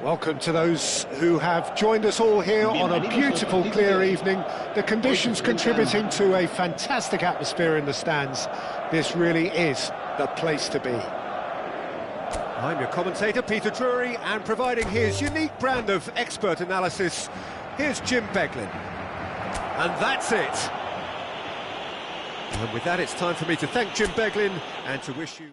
Welcome to those who have joined us all here on a beautiful, clear evening. The conditions contributing to a fantastic atmosphere in the stands. This really is the place to be. I'm your commentator, Peter Drury, and providing his unique brand of expert analysis, here's Jim Beglin. And that's it. And with that, it's time for me to thank Jim Beglin and to wish you...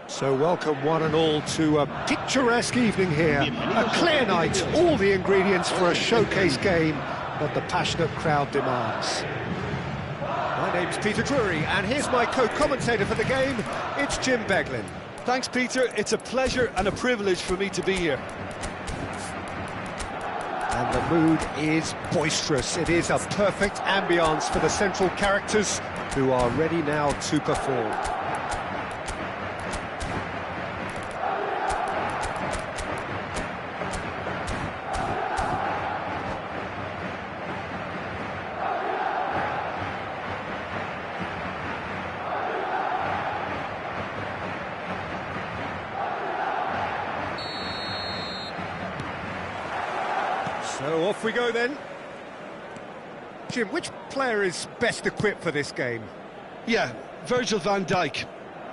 So welcome one and all to a picturesque evening here, a clear night, all the ingredients for a showcase game that the passionate crowd demands. My name's Peter Drury, and here's my co-commentator for the game, it's Jim Beglin. Thanks, Peter. It's a pleasure and a privilege for me to be here. And the mood is boisterous. It is a perfect ambience for the central characters who are ready now to perform. So off we go then. Jim, which player is best equipped for this game? Yeah, Virgil van Dijk.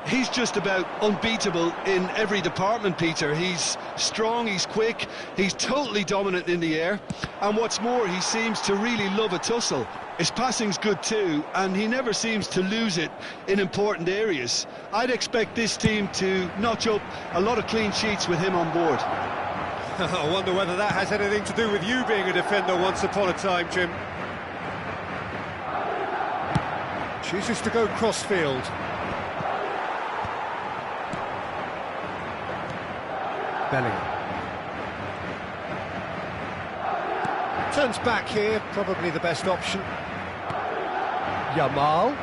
He's just about unbeatable in every department, Peter. He's strong, he's quick, he's totally dominant in the air. And what's more, he seems to really love a tussle. His passing's good too, and he never seems to lose it in important areas. I'd expect this team to notch up a lot of clean sheets with him on board. I wonder whether that has anything to do with you being a defender once upon a time, Jim. Chooses to go cross-field. Bellingham. Turns back here, probably the best option. Yamal.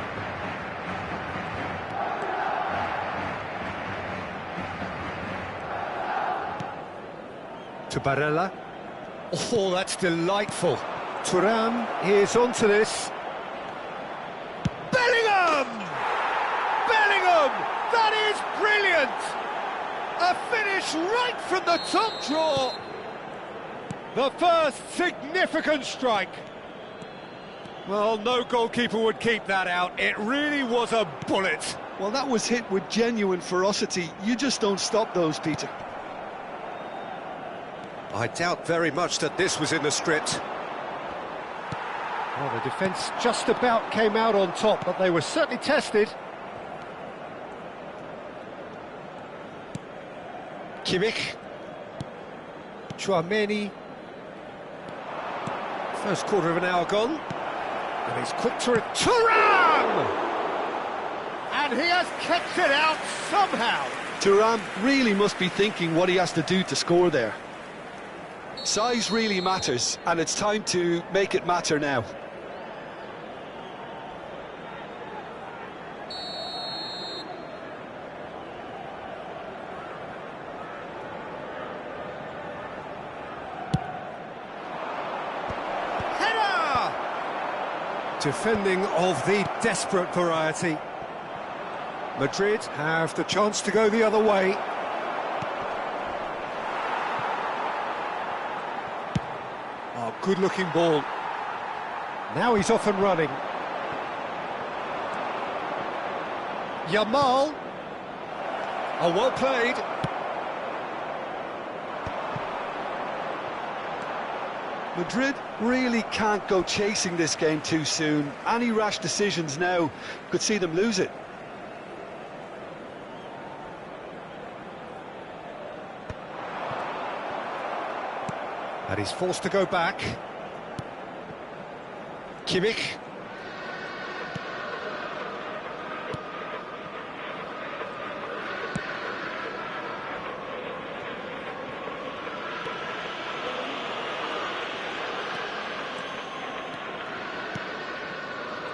To Barella. Oh, that's delightful. Thuram is onto this. Bellingham! Bellingham! That is brilliant! A finish right from the top draw. The first significant strike. Well, no goalkeeper would keep that out. It really was a bullet. Well, that was hit with genuine ferocity. You just don't stop those, Peter. I doubt very much that this was in the script. Well, the defence just about came out on top, but they were certainly tested. Kimmich. Tchouaméni. First quarter of an hour gone. And he's quick to Thuram! And he has kept it out somehow. Thuram really must be thinking what he has to do to score there. Size really matters, and it's time to make it matter now. Defending of the desperate variety. Madrid have the chance to go the other way. Oh, good-looking ball. Now he's off and running. Yamal. Oh, well played. Madrid really can't go chasing this game too soon. Any rash decisions now could see them lose it. And he's forced to go back. Kimmich.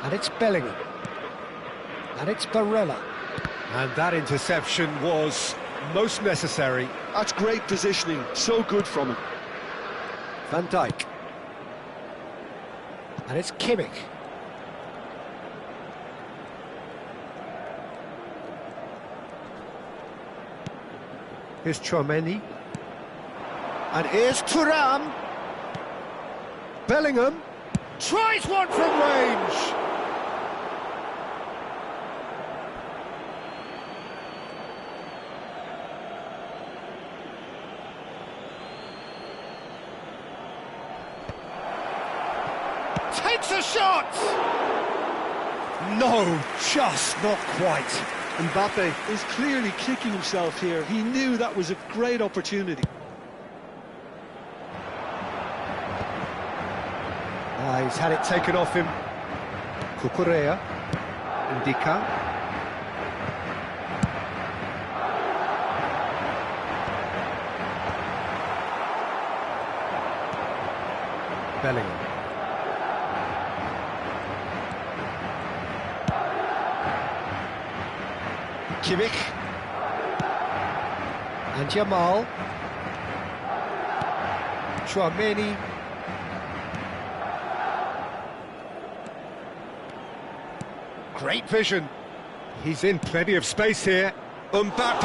And it's Bellingham. And it's Barella. And that interception was most necessary. That's great positioning, so good from him. Van Dijk. And it's Kimmich. Here's Tchouaméni. And here's Thuram. Bellingham tries one from range. Takes a shot! No, just not quite. Mbappe is clearly kicking himself here. He knew that was a great opportunity. He's had it taken off him. Cucurella. Indica. Bellingham. Kimmich. And Yamal. Tchouaméni. Great vision. He's in plenty of space here. Mbappe!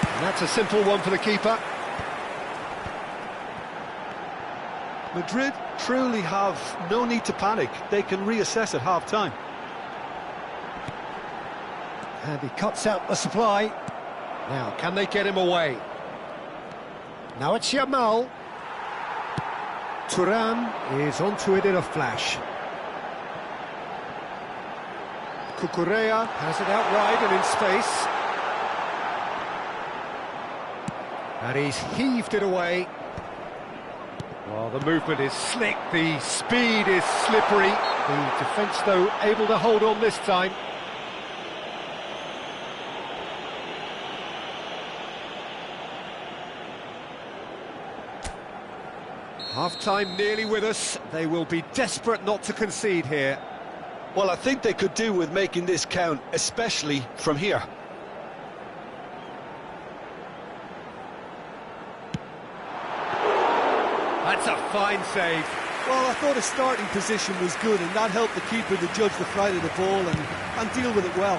And that's a simple one for the keeper. Madrid truly have no need to panic. They can reassess at half-time. And he cuts out the supply. Now, can they get him away? Now it's Yamal. Thuram is onto it in a flash. Cucurella has it out wide and in space. And he's heaved it away. Well, the movement is slick, the speed is slippery. The defence, though, able to hold on this time. Half-time nearly with us. They will be desperate not to concede here. Well, I think they could do with making this count, especially from here. That's a fine save. Well, I thought his starting position was good, and that helped the keeper to judge the flight of the ball and deal with it well.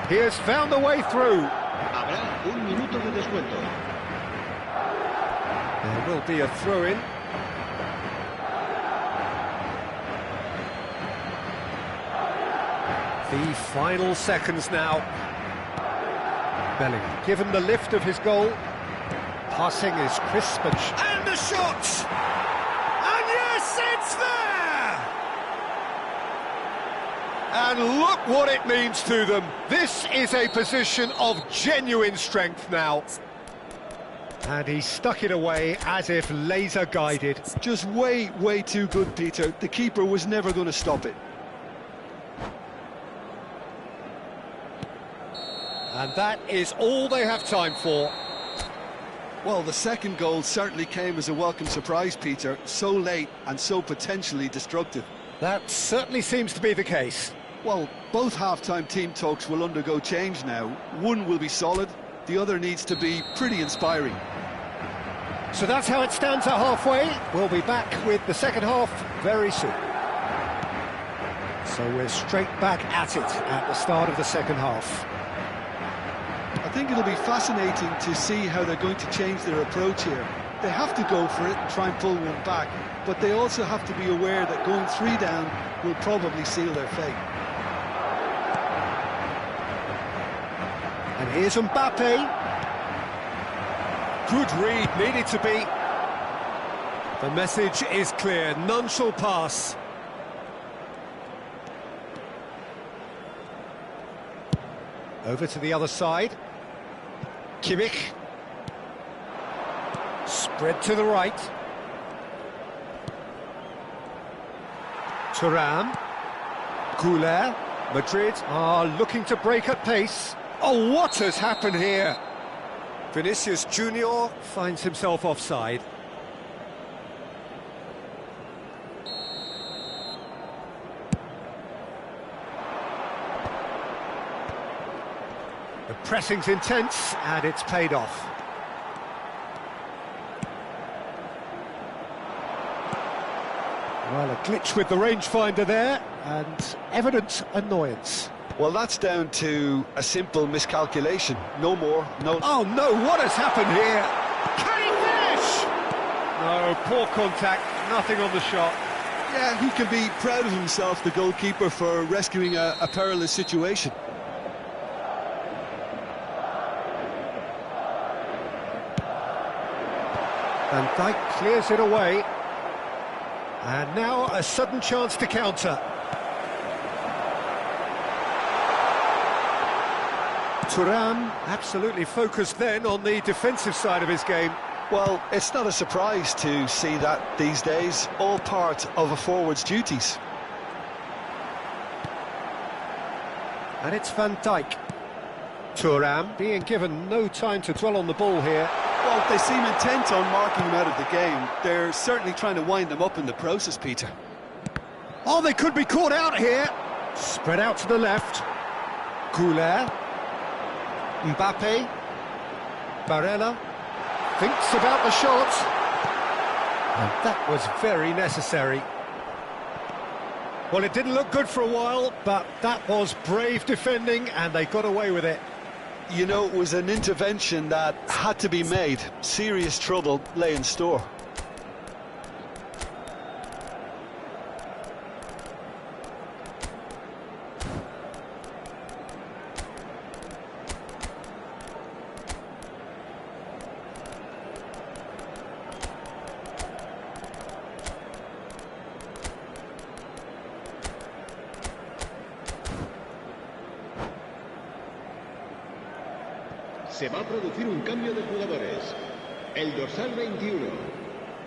He has found the way through. Habrá un minuto de descuento. There will be a throw-in. The final seconds now. Bellingham given the lift of his goal. Passing is crisp and the shot! And yes, it's there! And look what it means to them. This is a position of genuine strength now. And he stuck it away as if laser guided. Just way too good, Peter. The keeper was never going to stop it. And that is all they have time for. Well, the second goal certainly came as a welcome surprise, Peter. So late and so potentially destructive. That certainly seems to be the case. Well, both half-time team talks will undergo change now. One will be solid, the other needs to be pretty inspiring. So that's how it stands at halfway. We'll be back with the second half very soon. So we're straight back at it at the start of the second half. I think it'll be fascinating to see how they're going to change their approach here. They have to go for it and try and pull one back, but they also have to be aware that going 3 down will probably seal their fate. And here's Mbappe. Good read, needed to be. The message is clear, none shall pass. Over to the other side. Kimmich. Spread to the right. Thuram. Goulet. Madrid are looking to break at pace. Oh, what has happened here? Vinicius Junior finds himself offside. The pressing's intense, and it's paid off. Well, a glitch with the rangefinder there, and evident annoyance. Well, that's down to a simple miscalculation. No more, no... Oh, no, what has happened here? Can he finish? No, poor contact, nothing on the shot. Yeah, he can be proud of himself, the goalkeeper, for rescuing a perilous situation. Van Dijk clears it away. And now a sudden chance to counter. Thuram absolutely focused then on the defensive side of his game. Well, it's not a surprise to see that these days, all part of a forward's duties. And it's Van Dijk. Thuram being given no time to dwell on the ball here. Well, they seem intent on marking him out of the game. They're certainly trying to wind them up in the process, Peter. Oh, they could be caught out here. Spread out to the left. Goulet. Mbappe. Barella. Thinks about the shot. And that was very necessary. Well, it didn't look good for a while, but that was brave defending, and they got away with it. You know, it was an intervention that had to be made. Serious trouble lay in store. Se va a producir un cambio de jugadores. El dorsal 21,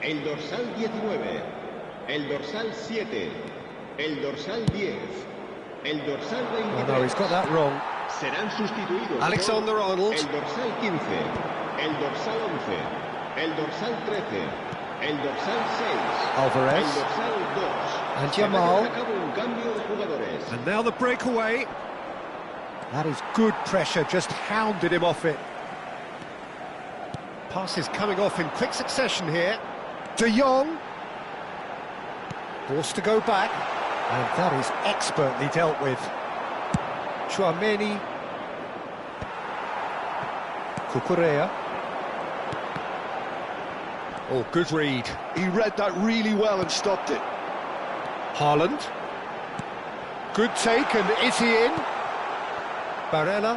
el dorsal 19, el dorsal 7, el dorsal 10, el dorsal 23. Oh no, he's got that wrong. Serán sustituidos Alexander-Arnold. el dorsal 15, el dorsal 11, el dorsal 13, el dorsal 6, Alvarez. el dorsal 2. And Se va a Jamal. llevar a cabo un cambio de jugadores. And now the breakaway. That is good pressure, just hounded him off it. Passes coming off in quick succession here. De Jong. Forced to go back. And that is expertly dealt with. Tchouaméni. Cucurella. Oh, good read. He read that really well and stopped it. Haaland. Good take, and is he in? Barella.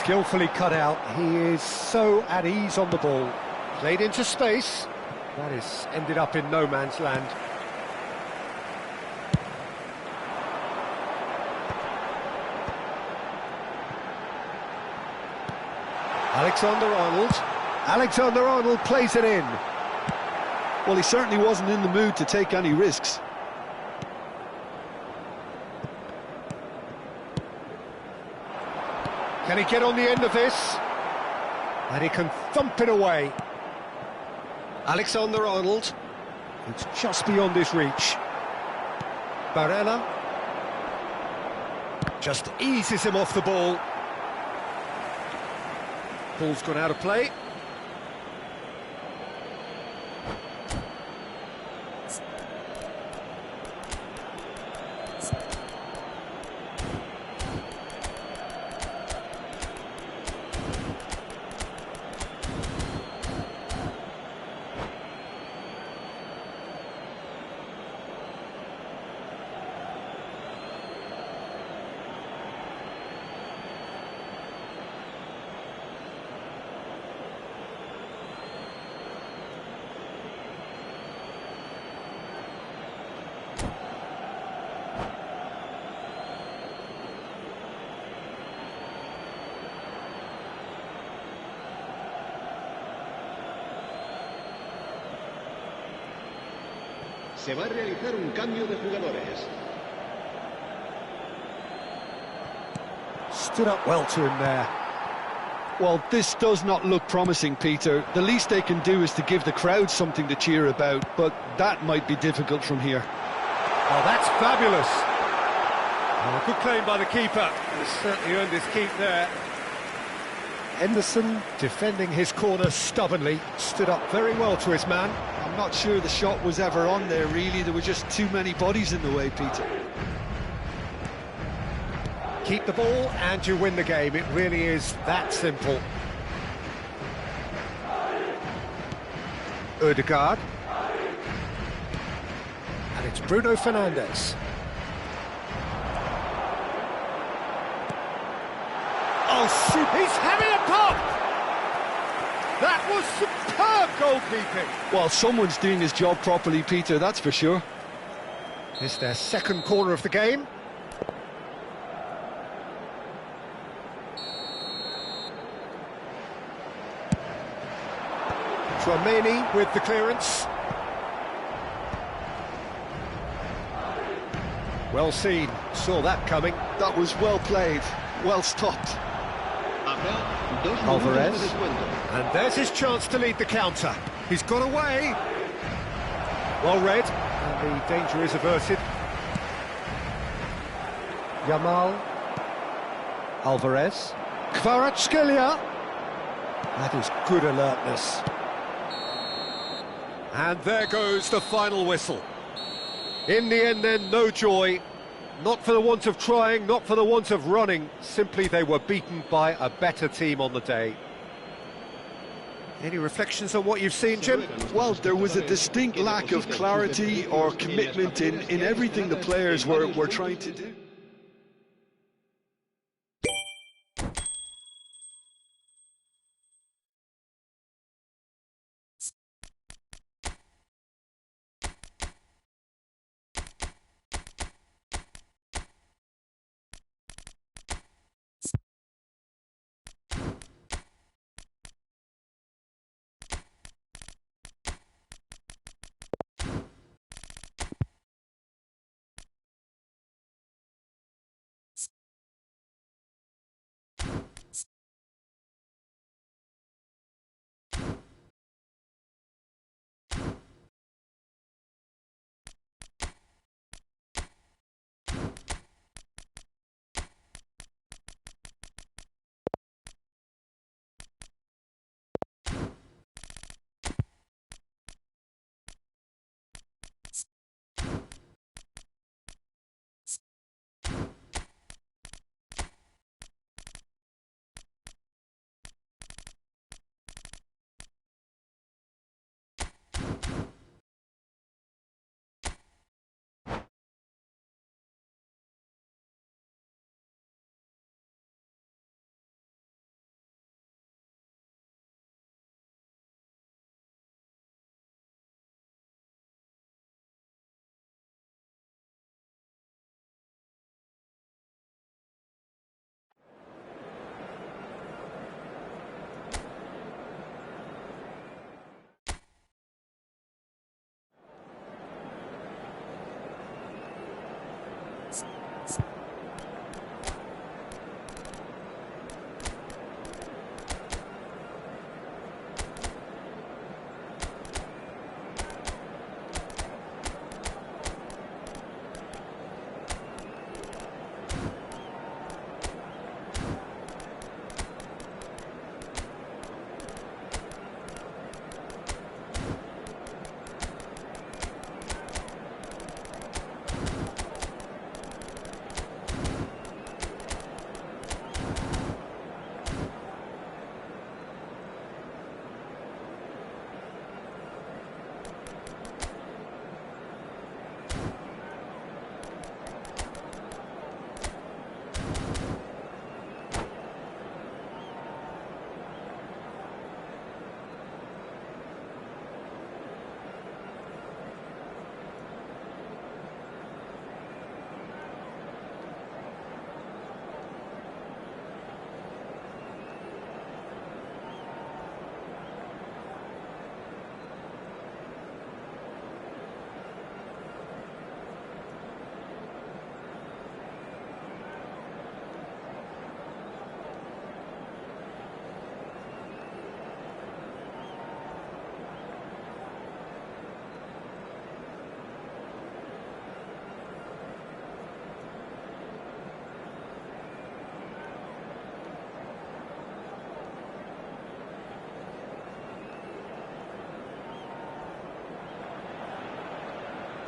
Skillfully cut out. He is so at ease on the ball. Played into space. That is ended up in no man's land. Alexander-Arnold. Alexander-Arnold plays it in. Well, he certainly wasn't in the mood to take any risks. Can he get on the end of this? And he can thump it away. Alexander-Arnold. It's just beyond his reach. Barella. Just eases him off the ball. Ball's gone out of play. Se va a realizar un cambio de jugadores. Stood up well to him there. Well, this does not look promising, Peter. The least they can do is to give the crowd something to cheer about, but that might be difficult from here. Oh, that's fabulous. Oh, good claim by the keeper. He's certainly earned his keep there. Henderson, defending his corner stubbornly, stood up very well to his man. I'm not sure the shot was ever on there, really. There were just too many bodies in the way, Peter. Keep the ball and you win the game. It really is that simple. Ødegaard. And it's Bruno Fernandes. Oh, shoot, he's having a pop! That was superb goalkeeping. Well, someone's doing his job properly, Peter, that's for sure. It's their second corner of the game. Tchouaméni with the clearance. Well seen, saw that coming. That was well played, well stopped. Alvarez. And there's his chance to lead the counter. He's got away. Well read, and the danger is averted. Yamal. Alvarez. Kvaratskhelia. That is good alertness. And there goes the final whistle. In the end then, no joy. Not for the want of trying, not for the want of running. Simply they were beaten by a better team on the day. Any reflections on what you've seen, Jim? Well, there was a distinct lack of clarity or commitment in everything the players were trying to do.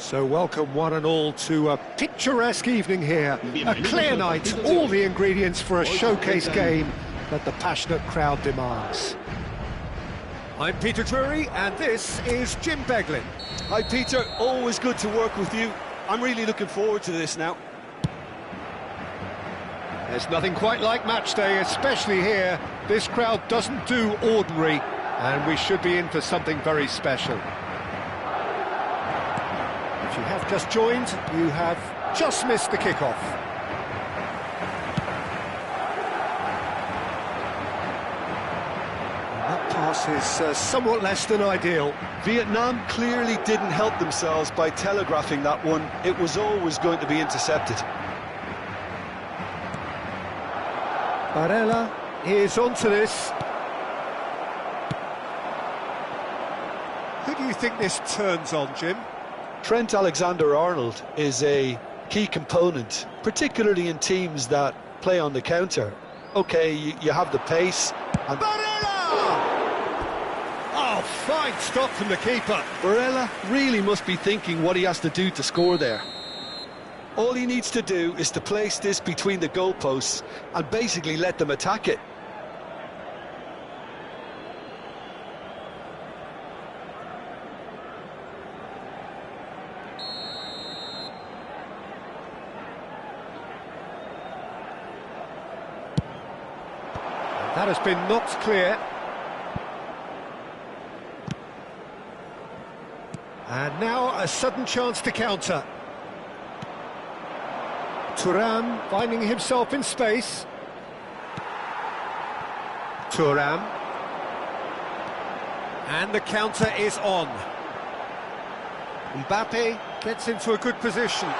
So welcome one and all to a picturesque evening here. A clear night, all the ingredients for a showcase game that the passionate crowd demands. I'm Peter Drury and this is Jim Beglin. Hi Peter, always good to work with you. I'm really looking forward to this now. There's nothing quite like match day, especially here. This crowd doesn't do ordinary, and we should be in for something very special. If you have just joined, you have just missed the kickoff. That pass is somewhat less than ideal. Vietnam clearly didn't help themselves by telegraphing that one. It was always going to be intercepted. Barella is onto this. Who do you think this turns on, Jim? Trent Alexander-Arnold is a key component, particularly in teams that play on the counter. Okay, you have the pace. And Barella! Oh, fine stop from the keeper. Barella really must be thinking what he has to do to score there. All he needs to do is to place this between the goalposts and basically let them attack it. That has been knocked clear. And now a sudden chance to counter. Thuram finding himself in space. Thuram. And the counter is on. Mbappe gets into a good position.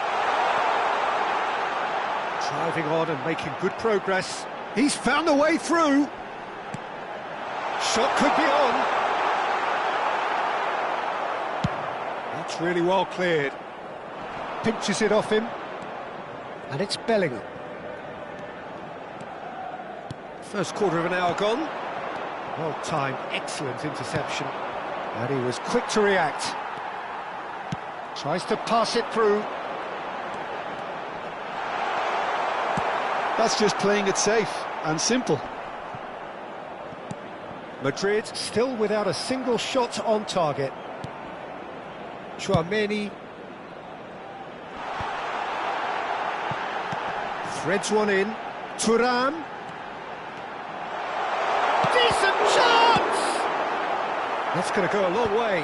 Driving on and making good progress. He's found a way through. Shot could be on. That's really well cleared. Pinches it off him. And it's Bellingham. First quarter of an hour gone. Well timed, excellent interception. And he was quick to react. Tries to pass it through. That's just playing it safe and simple. Madrid still without a single shot on target. Tchouaméni threads one in. Thuram. Decent chance! That's going to go a long way.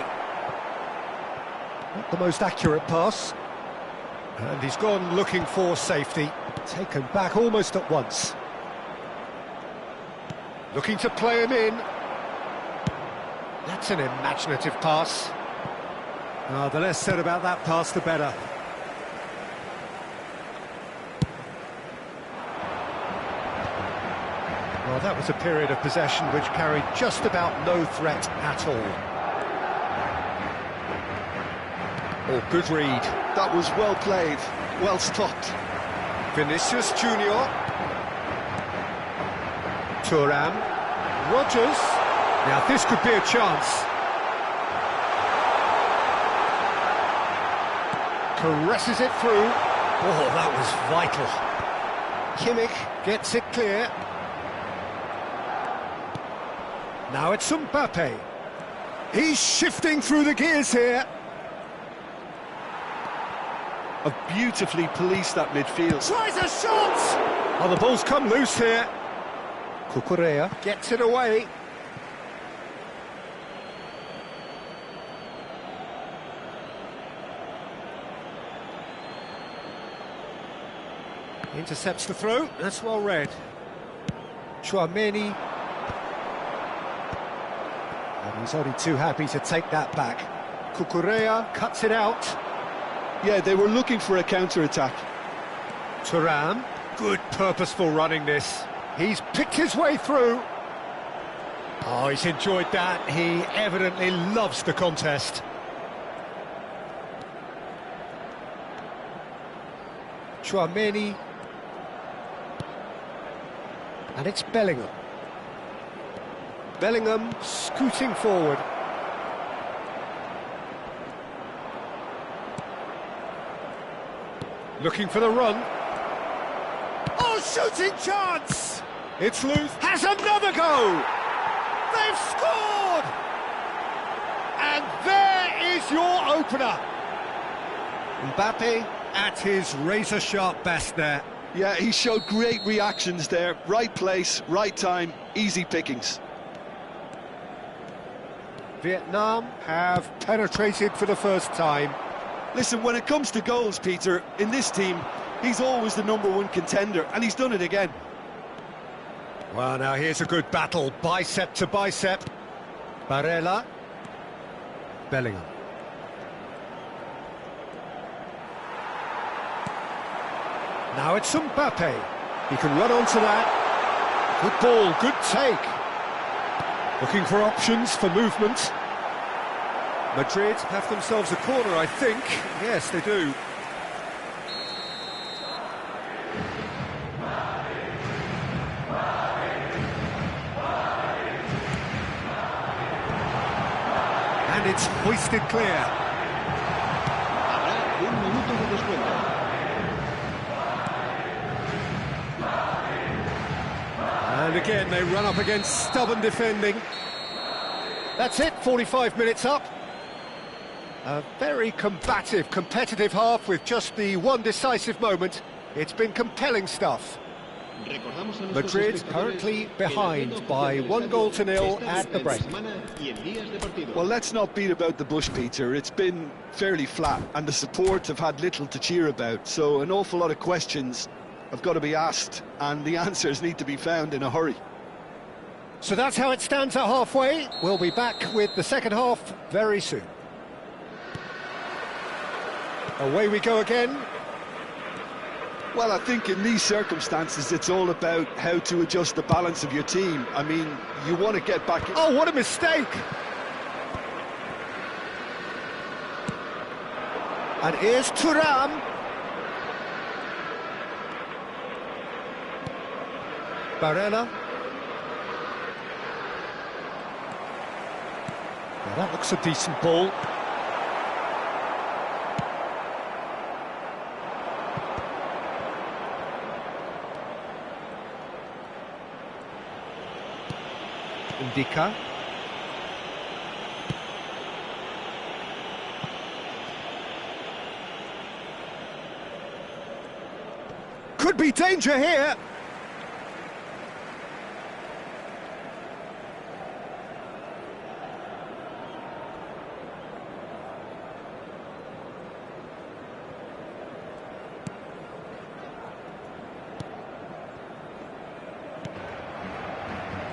Not the most accurate pass. And he's gone looking for safety. Taken back almost at once. Looking to play him in. That's an imaginative pass. Oh, the less said about that pass, the better. Well, that was a period of possession which carried just about no threat at all. Oh, good read. That was well played, well stopped. Vinicius Junior. Thuram. Rodgers. Now this could be a chance. Caresses it through. Oh, that was vital. Kimmich gets it clear. Now it's Mbappe. He's shifting through the gears here. Have beautifully policed that midfield. Tries a shot! Oh, the ball's come loose here. Cucurella gets it away. Intercepts the throw, that's well read. Tchouaméni. And he's only too happy to take that back. Cucurella cuts it out. Yeah, they were looking for a counter-attack. Thuram, good purposeful running this. He's picked his way through. Oh, he's enjoyed that. He evidently loves the contest. Tchouaméni. And it's Bellingham. Bellingham scooting forward. Looking for the run. Oh, shooting chance! It's loose. Has another go! They've scored! And there is your opener. Mbappe at his razor-sharp best there. Yeah, he showed great reactions there. Right place, right time, easy pickings. Vietnam have penetrated for the first time. Listen, when it comes to goals, Peter, in this team, he's always the #1 contender, and he's done it again. Well, now here's a good battle, bicep to bicep. Barella. Bellingham. Now it's Mbappe. He can run onto that. Good ball, good take. Looking for options for movement. Madrid have themselves a corner, I think. Yes, they do. And it's hoisted clear. Habrá 1 minuto de descuento. And again, they run up against stubborn defending. That's it, 45 minutes up. A very combative, competitive half with just the one decisive moment. It's been compelling stuff. Recordamos a nuestros Madrid espectadores currently que la behind agenda by oficial 1 goal to del nil estadio at the está break. en semana y en días de partido. Well, let's not beat about the bush, Peter. It's been fairly flat, and the support have had little to cheer about. So an awful lot of questions have got to be asked, and the answers need to be found in a hurry. So that's how it stands at halfway. We'll be back with the second half very soon. Away we go again. Well, I think in these circumstances, it's all about how to adjust the balance of your team. I mean, you want to get back... Oh, what a mistake! And here's Thuram. Barella. Well, that looks a decent ball. Ndika. Could be danger here.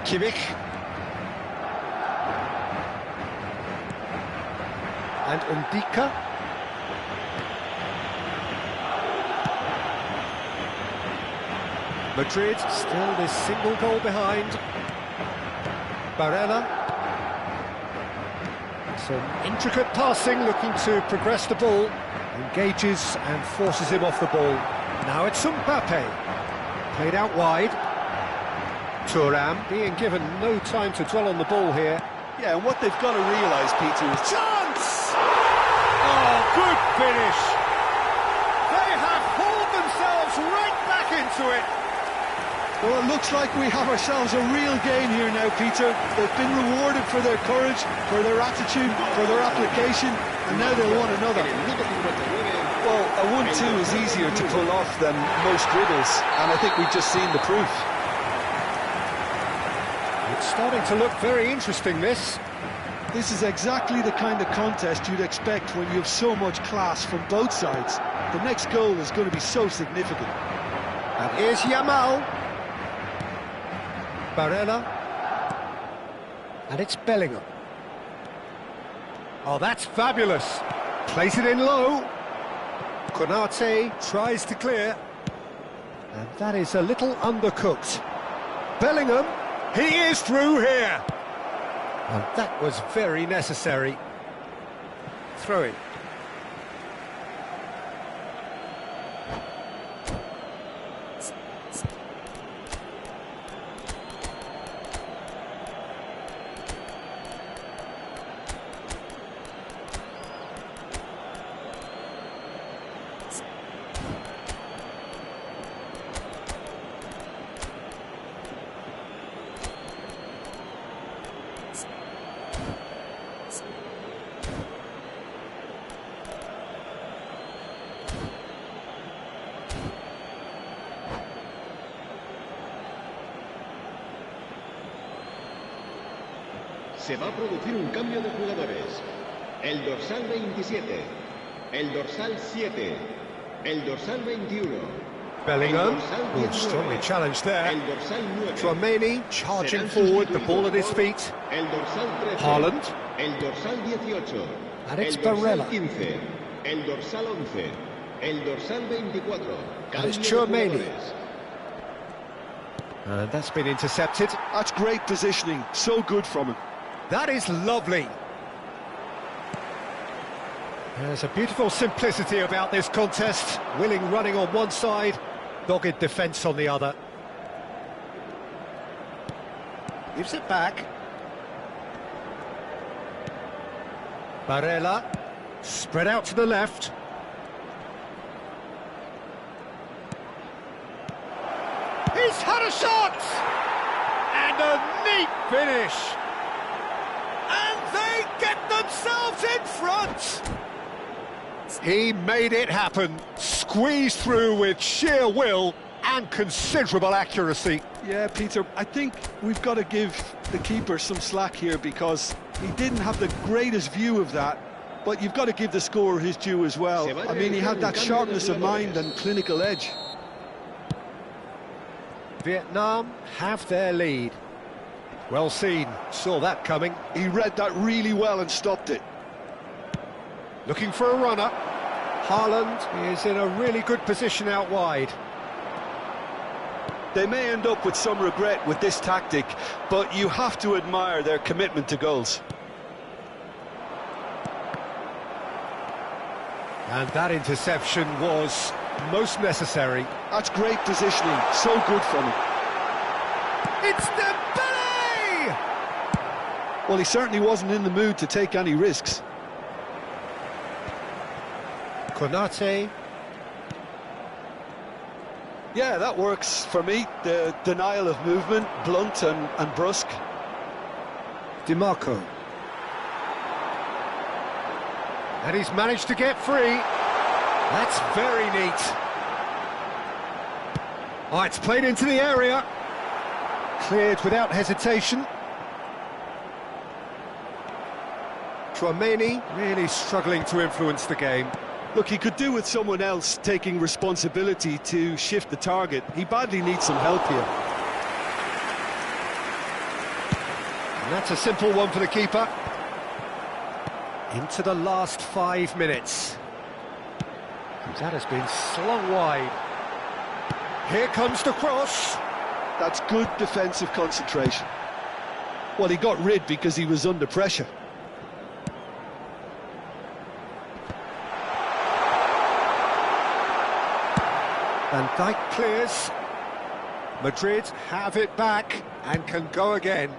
Kimmich. And Ndika. Madrid still this single goal behind. Barella. Some intricate passing, looking to progress the ball. Engages and forces him off the ball. Now it's Mbappe. Played out wide. Thuram being given no time to dwell on the ball here. Yeah, and what they've got to realise, Peter, is... Chance! Oh, good finish! They have hauled themselves right back into it. Well, it looks like we have ourselves a real game here now, Peter. They've been rewarded for their courage, for their attitude, for their application, and now they want another. Well, a 1-2 is easier to pull off than most dribbles, and I think we've just seen the proof. It's starting to look very interesting, this. This is exactly the kind of contest you'd expect when you have so much class from both sides. The next goal is going to be so significant. And here's Yamal. Barella. And it's Bellingham. Oh, that's fabulous. Plays it in low. Konate tries to clear. And that is a little undercooked. Bellingham, he is through here. And that was very necessary. Throw it. Se va a producir un cambio de jugadores. El dorsal 27, el dorsal 7, el dorsal 21. Bellingham, el dorsal oh, 19, strongly challenged there. el dorsal 9. Tchouaméni charging serán forward, the sustituidos ball at his por feet. El dorsal 13, Haaland. el dorsal 18, And it's el dorsal Barella. 15, el dorsal 11, el dorsal 24. And it's Cambio de Tchouaméni. jugadores. And that's been intercepted. That's great positioning, so good from him. That is lovely. There's a beautiful simplicity about this contest. Willing running on one side, dogged defence on the other. Gives it back. Barella, spread out to the left. He's had a shot! And a neat finish! And they get themselves in front! He made it happen, squeezed through with sheer will and considerable accuracy. Yeah, Peter, I think we've got to give the keeper some slack here because he didn't have the greatest view of that, but you've got to give the scorer his due as well. I mean, he had that sharpness of mind and clinical edge. Vietnam have their lead. Well seen, saw that coming. He read that really well and stopped it. Looking for a runner. Haaland is in a really good position out wide. They may end up with some regret with this tactic, but you have to admire their commitment to goals. And that interception was most necessary. That's great positioning, so good from him. It's Dembele! Well, he certainly wasn't in the mood to take any risks. Konate. Yeah, that works for me. The denial of movement, blunt and brusque. DiMarco. And he's managed to get free. That's very neat. Oh, it's played into the area. Cleared without hesitation. Tchouaméni really struggling to influence the game. Look, he could do with someone else taking responsibility to shift the target. He badly needs some help here. And that's a simple one for the keeper. Into the last 5 minutes. That has been slung wide. Here comes the cross. That's good defensive concentration. Well, he got rid because he was under pressure. Van Dijk clears. Madrid have it back and can go again.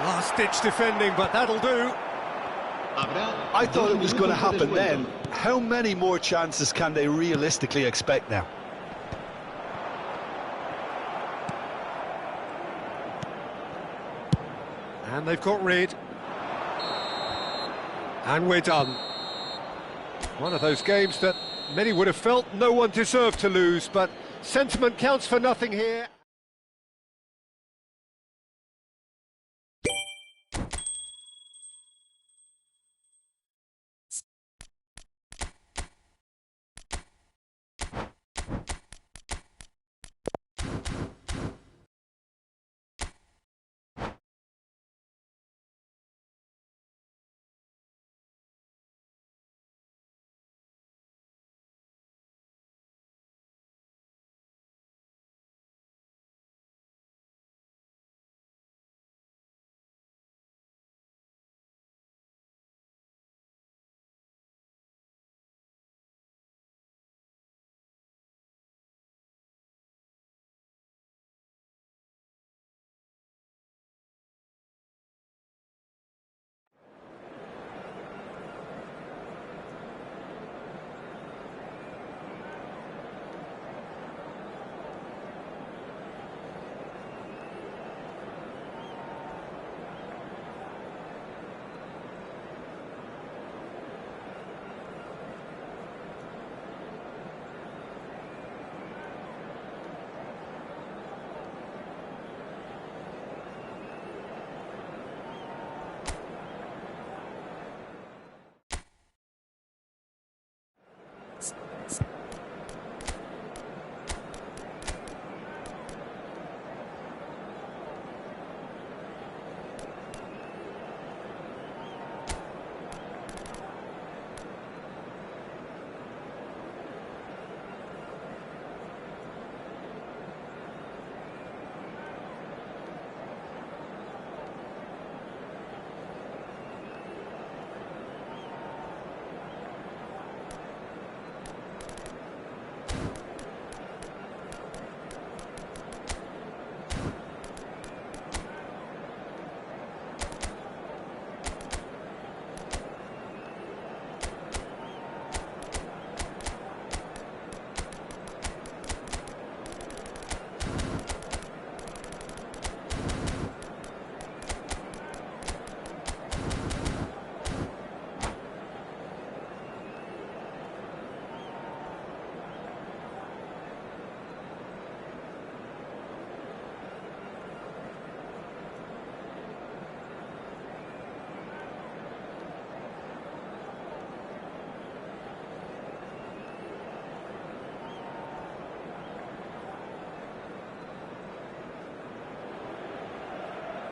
Last-ditch defending, but that'll do. I thought it was going to happen then. How many more chances can they realistically expect now? And they've got rid. And we're done. One of those games that many would have felt no one deserved to lose, but sentiment counts for nothing here.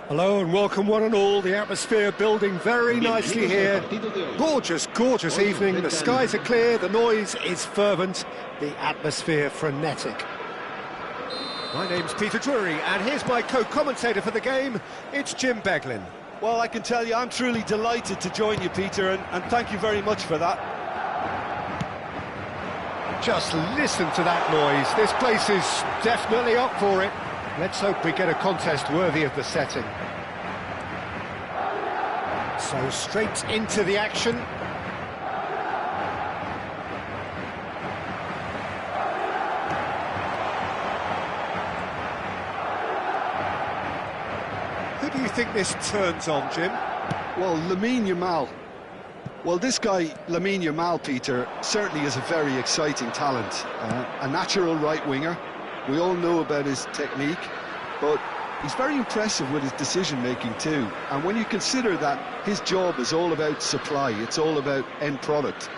Hello and welcome one and all. The atmosphere building very nicely here. Gorgeous, gorgeous evening. The skies are clear, the noise is fervent, the atmosphere frenetic. My name's Peter Drury and here's my co-commentator for the game. It's Jim Beglin. Well, I can tell you I'm truly delighted to join you, Peter, and thank you very much for that. Just listen to that noise. This place is definitely up for it. Let's hope we get a contest worthy of the setting. So straight into the action. Who do you think this turns on, Jim? Well, Lamine Yamal. Well, this guy, Lamine Yamal, Peter, certainly is a very exciting talent. A natural right winger. We all know about his technique, but he's very impressive with his decision-making too. And when you consider that his job is all about supply, it's all about end product,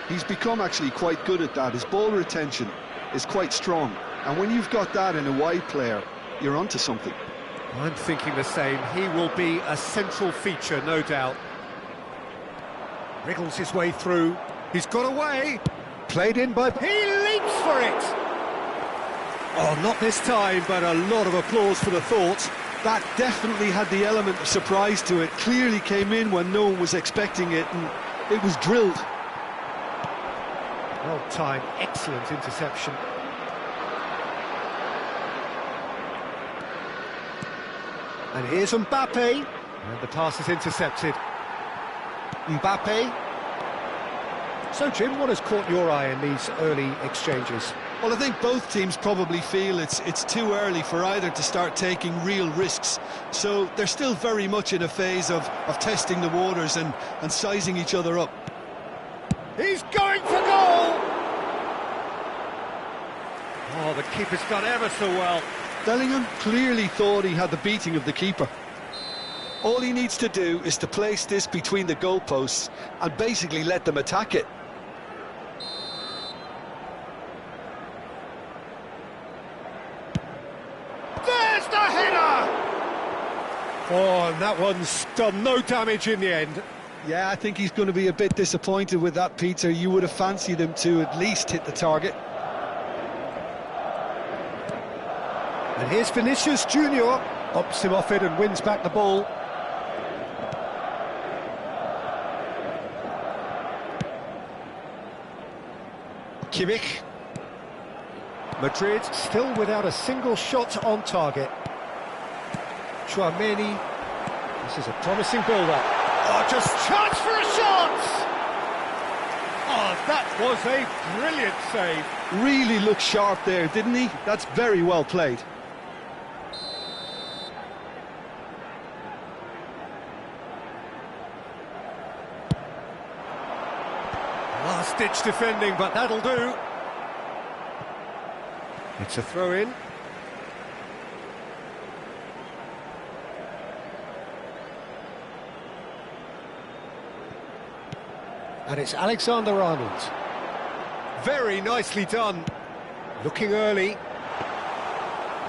he's become actually quite good at that. His ball retention is quite strong. And when you've got that in a wide player, you're onto something. I'm thinking the same. He will be a central feature, no doubt. Wriggles his way through. He's got away. Played in by... He leaps for it! Oh, not this time, but a lot of applause for the thought. That definitely had the element of surprise to it. Clearly came in when no one was expecting it, and it was drilled. Well timed, excellent interception. And here's Mbappe. And the pass is intercepted. Mbappe. So, Jim, what has caught your eye in these early exchanges? Well, I think both teams probably feel it's too early for either to start taking real risks. So they're still very much in a phase of testing the waters and sizing each other up. He's going for goal! Oh, the keeper's done ever so well. Bellingham clearly thought he had the beating of the keeper. All he needs to do is to place this between the goalposts and basically let them attack it. There's the header! Oh, and that one's done no damage in the end. Yeah, I think he's going to be a bit disappointed with that, Peter. You would have fancied him to at least hit the target. And here's Vinicius Junior. Pops him off it and wins back the ball. Kimmich. Madrid still without a single shot on target. Tchouaméni. This is a promising build-up. Oh, just chance for a shot! Oh, that was a brilliant save. Really looked sharp there, didn't he? That's very well played. Last-ditch defending, but that'll do. It's a throw-in. And it's Alexander-Arnold. Very nicely done. Looking early.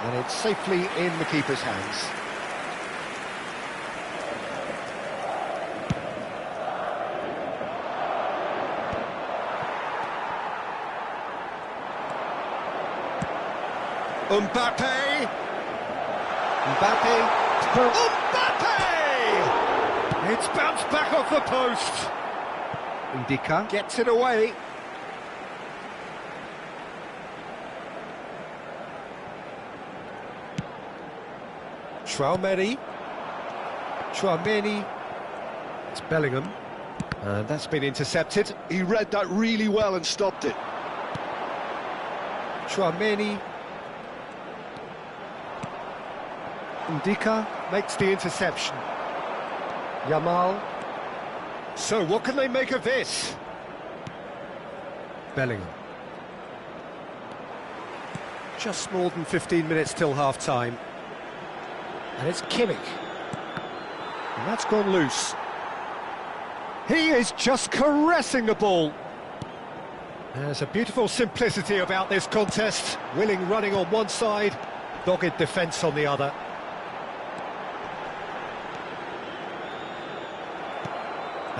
And it's safely in the keeper's hands. Mbappe! Mbappe! Mbappe! It's bounced back off the post. Ndika gets it away. Tchouaméni. It's Bellingham. And that's been intercepted. He read that really well and stopped it. Tchouaméni. Ndika makes the interception. Yamal. So what can they make of this? Bellingham. Just more than 15 minutes till half-time. And it's Kimmich. And that's gone loose. He is just caressing the ball. There's a beautiful simplicity about this contest. Willing running on one side, dogged defence on the other.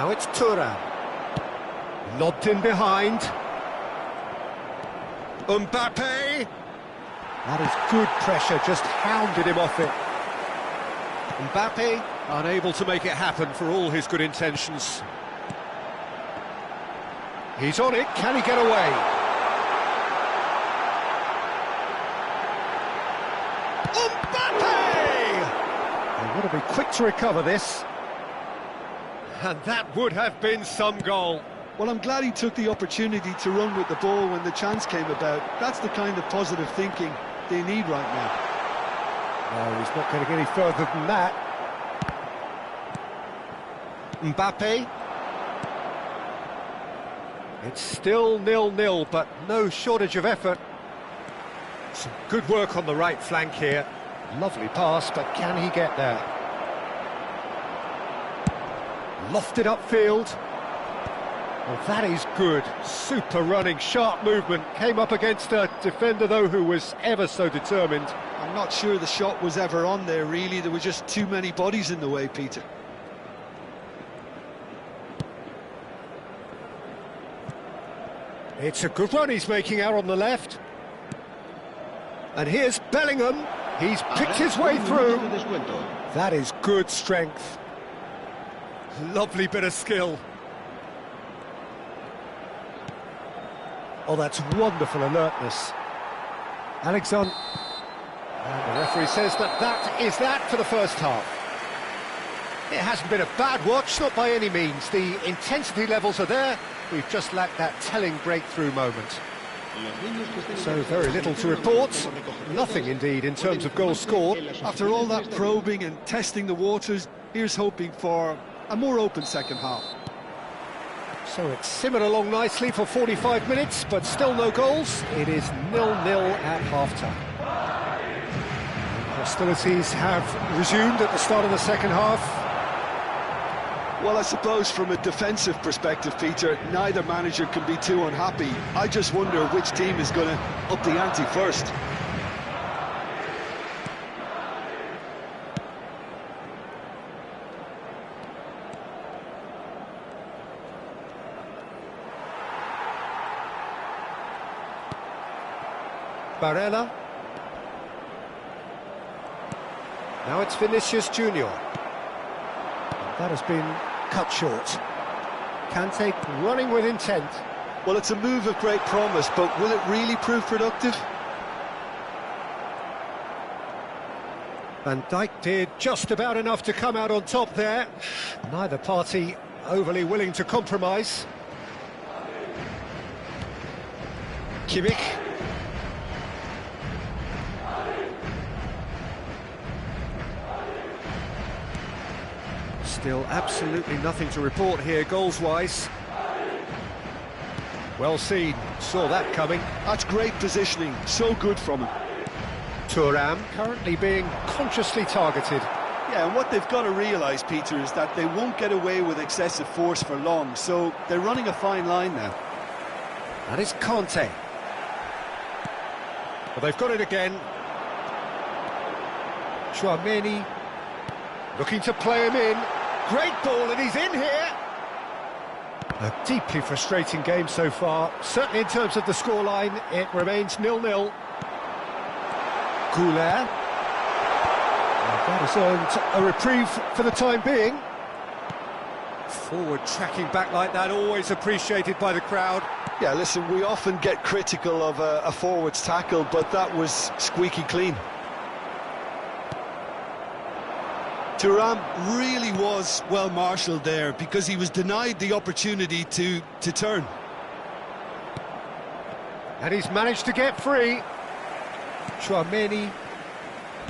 Now it's Thuram. Lobbed in behind. Mbappe! That is good pressure, just hounded him off it. Mbappe, unable to make it happen for all his good intentions. He's on it, can he get away? Mbappe! They've got to be quick to recover this. And that would have been some goal. Well, I'm glad he took the opportunity to run with the ball when the chance came about. That's the kind of positive thinking they need right now. No, he's not going to get any further than that. Mbappe. It's still 0-0, but no shortage of effort. Some good work on the right flank here. Lovely pass, but can he get there? Lofted upfield. Well, that is good. Super running, sharp movement. Came up against a defender, though, who was ever so determined. I'm not sure the shot was ever on there, really. There were just too many bodies in the way, Peter. It's a good run he's making out on the left. And here's Bellingham. He's picked his way through. That is good strength. Lovely bit of skill. Oh, that's wonderful alertness. Alexander. And the referee says that is that for the first half. It hasn't been a bad watch, not by any means. The intensity levels are there. We've just lacked that telling breakthrough moment. So very little to report. Nothing indeed in terms of goals scored. After all that probing and testing the waters, here's hoping for a more open second half. So it's simmered along nicely for 45 minutes, but still no goals. It is 0-0 at half-time. Hostilities have resumed at the start of the second half. Well, I suppose from a defensive perspective, Peter, neither manager can be too unhappy. I just wonder which team is going to up the ante first. Barella. Now it's Vinicius Junior. That has been cut short. Kante running with intent. Well, it's a move of great promise, but will it really prove productive? Van Dijk did just about enough to come out on top there. Neither party overly willing to compromise. Kimmich. Still absolutely nothing to report here goals-wise. Well seen, saw that coming. That's great positioning, so good from him. Thuram currently being consciously targeted. Yeah, and what they've got to realise, Peter, is that they won't get away with excessive force for long, so they're running a fine line now. That is Kante. Well, they've got it again. Tchouaméni looking to play him in. Great ball, and he's in here. A deeply frustrating game so far. Certainly in terms of the scoreline, it remains 0-0. Goulet. That has earned a reprieve for the time being. Forward tracking back like that, always appreciated by the crowd. Yeah, listen, we often get critical of a forward's tackle, but that was squeaky clean. Thuram really was well marshalled there because he was denied the opportunity to turn. And he's managed to get free. Tchouaméni.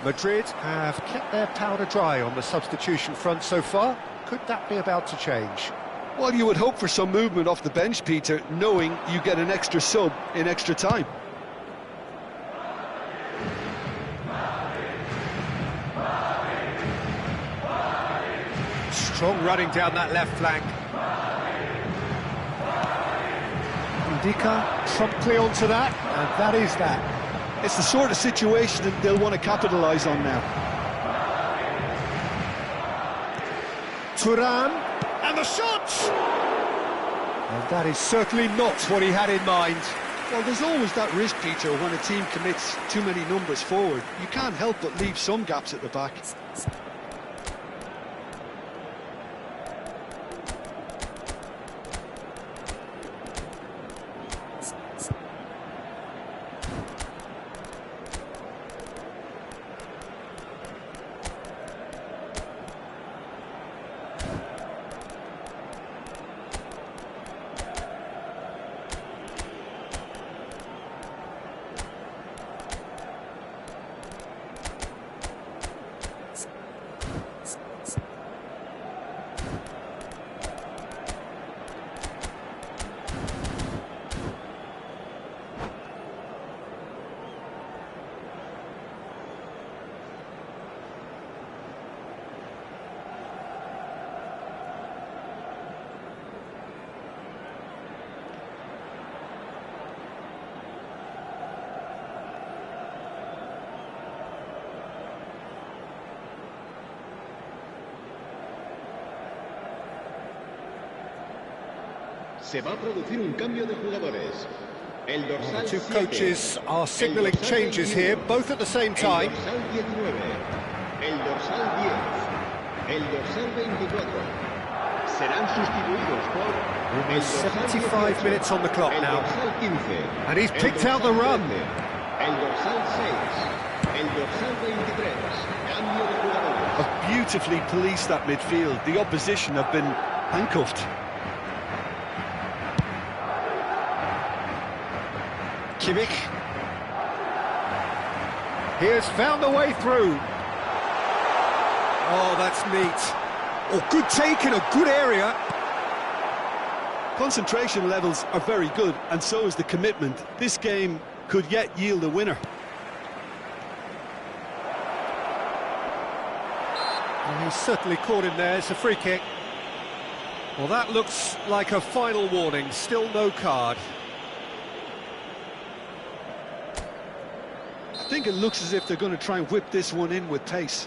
Madrid have kept their powder dry on the substitution front so far. Could that be about to change? Well, you would hope for some movement off the bench, Peter, knowing you get an extra sub in extra time. Strong running down that left flank. Ndika promptly onto that, and that is that. It's the sort of situation that they'll want to capitalise on now. Thuram, And the shot! And that is certainly not what he had in mind. Well, there's always that risk, Peter, when a team commits too many numbers forward. You can't help but leave some gaps at the back. Se va a producir un cambio de jugadores. El dorsal The two 7, coaches are signalling el dorsal changes 21, here, both at the same time. El dorsal 19, el dorsal 10, el dorsal 24. Serán sustituidos por el Almost dorsal 75 18, minutes on the clock el now. dorsal 15, And he's el picked out the dorsal run. 13, el dorsal 6, el dorsal 23. Cambio de jugadores. Have beautifully policed that midfield. The opposition have been handcuffed. Kimmich. He has found a way through. Oh, that's neat. Oh, good take in a good area. Concentration levels are very good, and so is the commitment. This game could yet yield a winner. Well, he's certainly caught him there. It's a free kick. Well, that looks like a final warning. Still no card. I think it looks as if they're going to try and whip this one in with pace.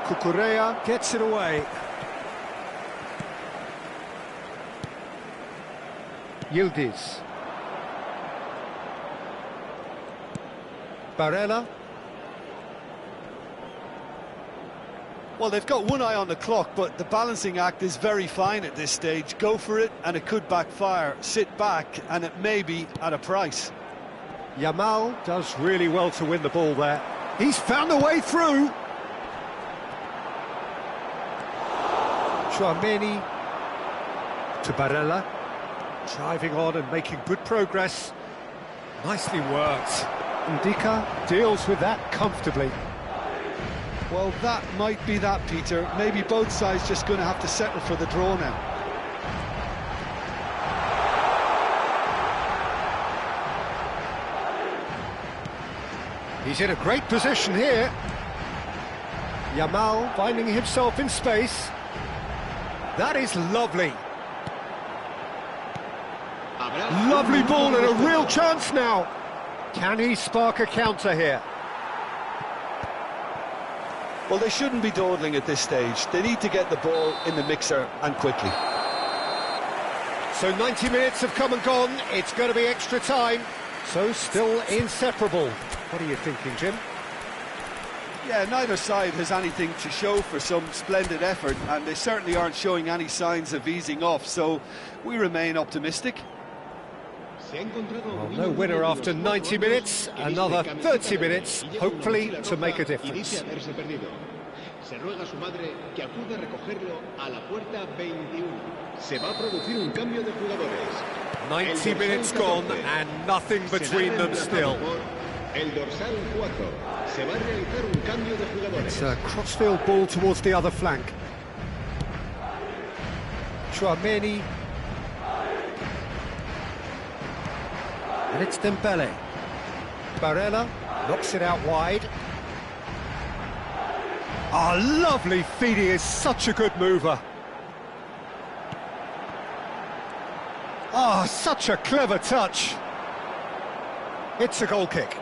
Cucurella gets it away. Yildiz. Barella. Well, they've got one eye on the clock, but the balancing act is very fine at this stage. Go for it, and it could backfire. Sit back, and it may be at a price. Yamal does really well to win the ball there. He's found a way through. Tchouaméni to Barella. Driving on and making good progress. Nicely worked. Ndika deals with that comfortably. Well, that might be that, Peter. Maybe both sides just going to have to settle for the draw now. He's in a great position here. Yamal finding himself in space. That is lovely. Lovely ball and a real chance now. Can he spark a counter here? Well, they shouldn't be dawdling at this stage. They need to get the ball in the mixer, and quickly. So 90 minutes have come and gone. It's going to be extra time. So still inseparable. What are you thinking, Jim? Yeah, neither side has anything to show for some splendid effort, and they certainly aren't showing any signs of easing off, so we remain optimistic. Well, no winner after 90 minutes, another 30 minutes, hopefully to make a difference. Se ruega a su madre que acuda a recogerlo a la puerta 21. Se va a producir un cambio de jugadores. 90 minutes gone and nothing between them still. El dorsal 4. Se va a realizar un cambio de jugadores. It's a crossfield ball towards the other flank. Tchouaméni. And it's Dembele. Barella knocks it out wide. Ah, lovely feed. He is such a good mover. Ah, such a clever touch. It's a goal kick.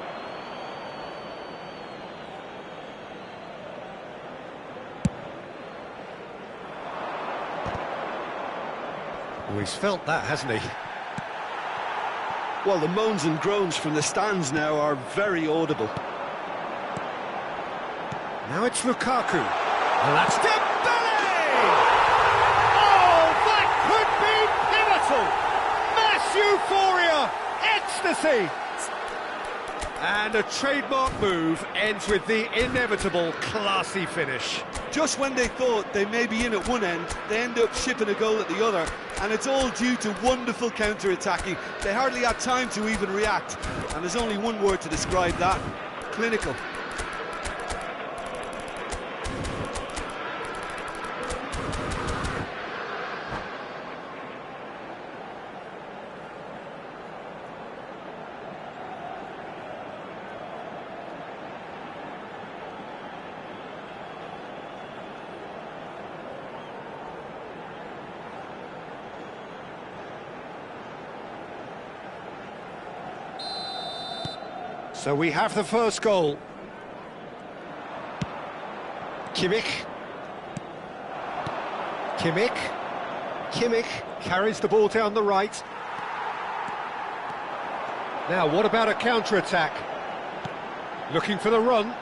Oh, he's felt that, hasn't he? Well, the moans and groans from the stands now are very audible. Now it's Lukaku. And that's Dembele! Oh, that could be pivotal! Mass euphoria! Ecstasy! And a trademark move ends with the inevitable classy finish. Just when they thought they may be in at one end, they end up shipping a goal at the other, and it's all due to wonderful counter-attacking. They hardly had time to even react, and there's only one word to describe that: clinical. So we have the first goal. Kimmich. Kimmich carries the ball down the right. Now, what about a counter-attack? Looking for the run.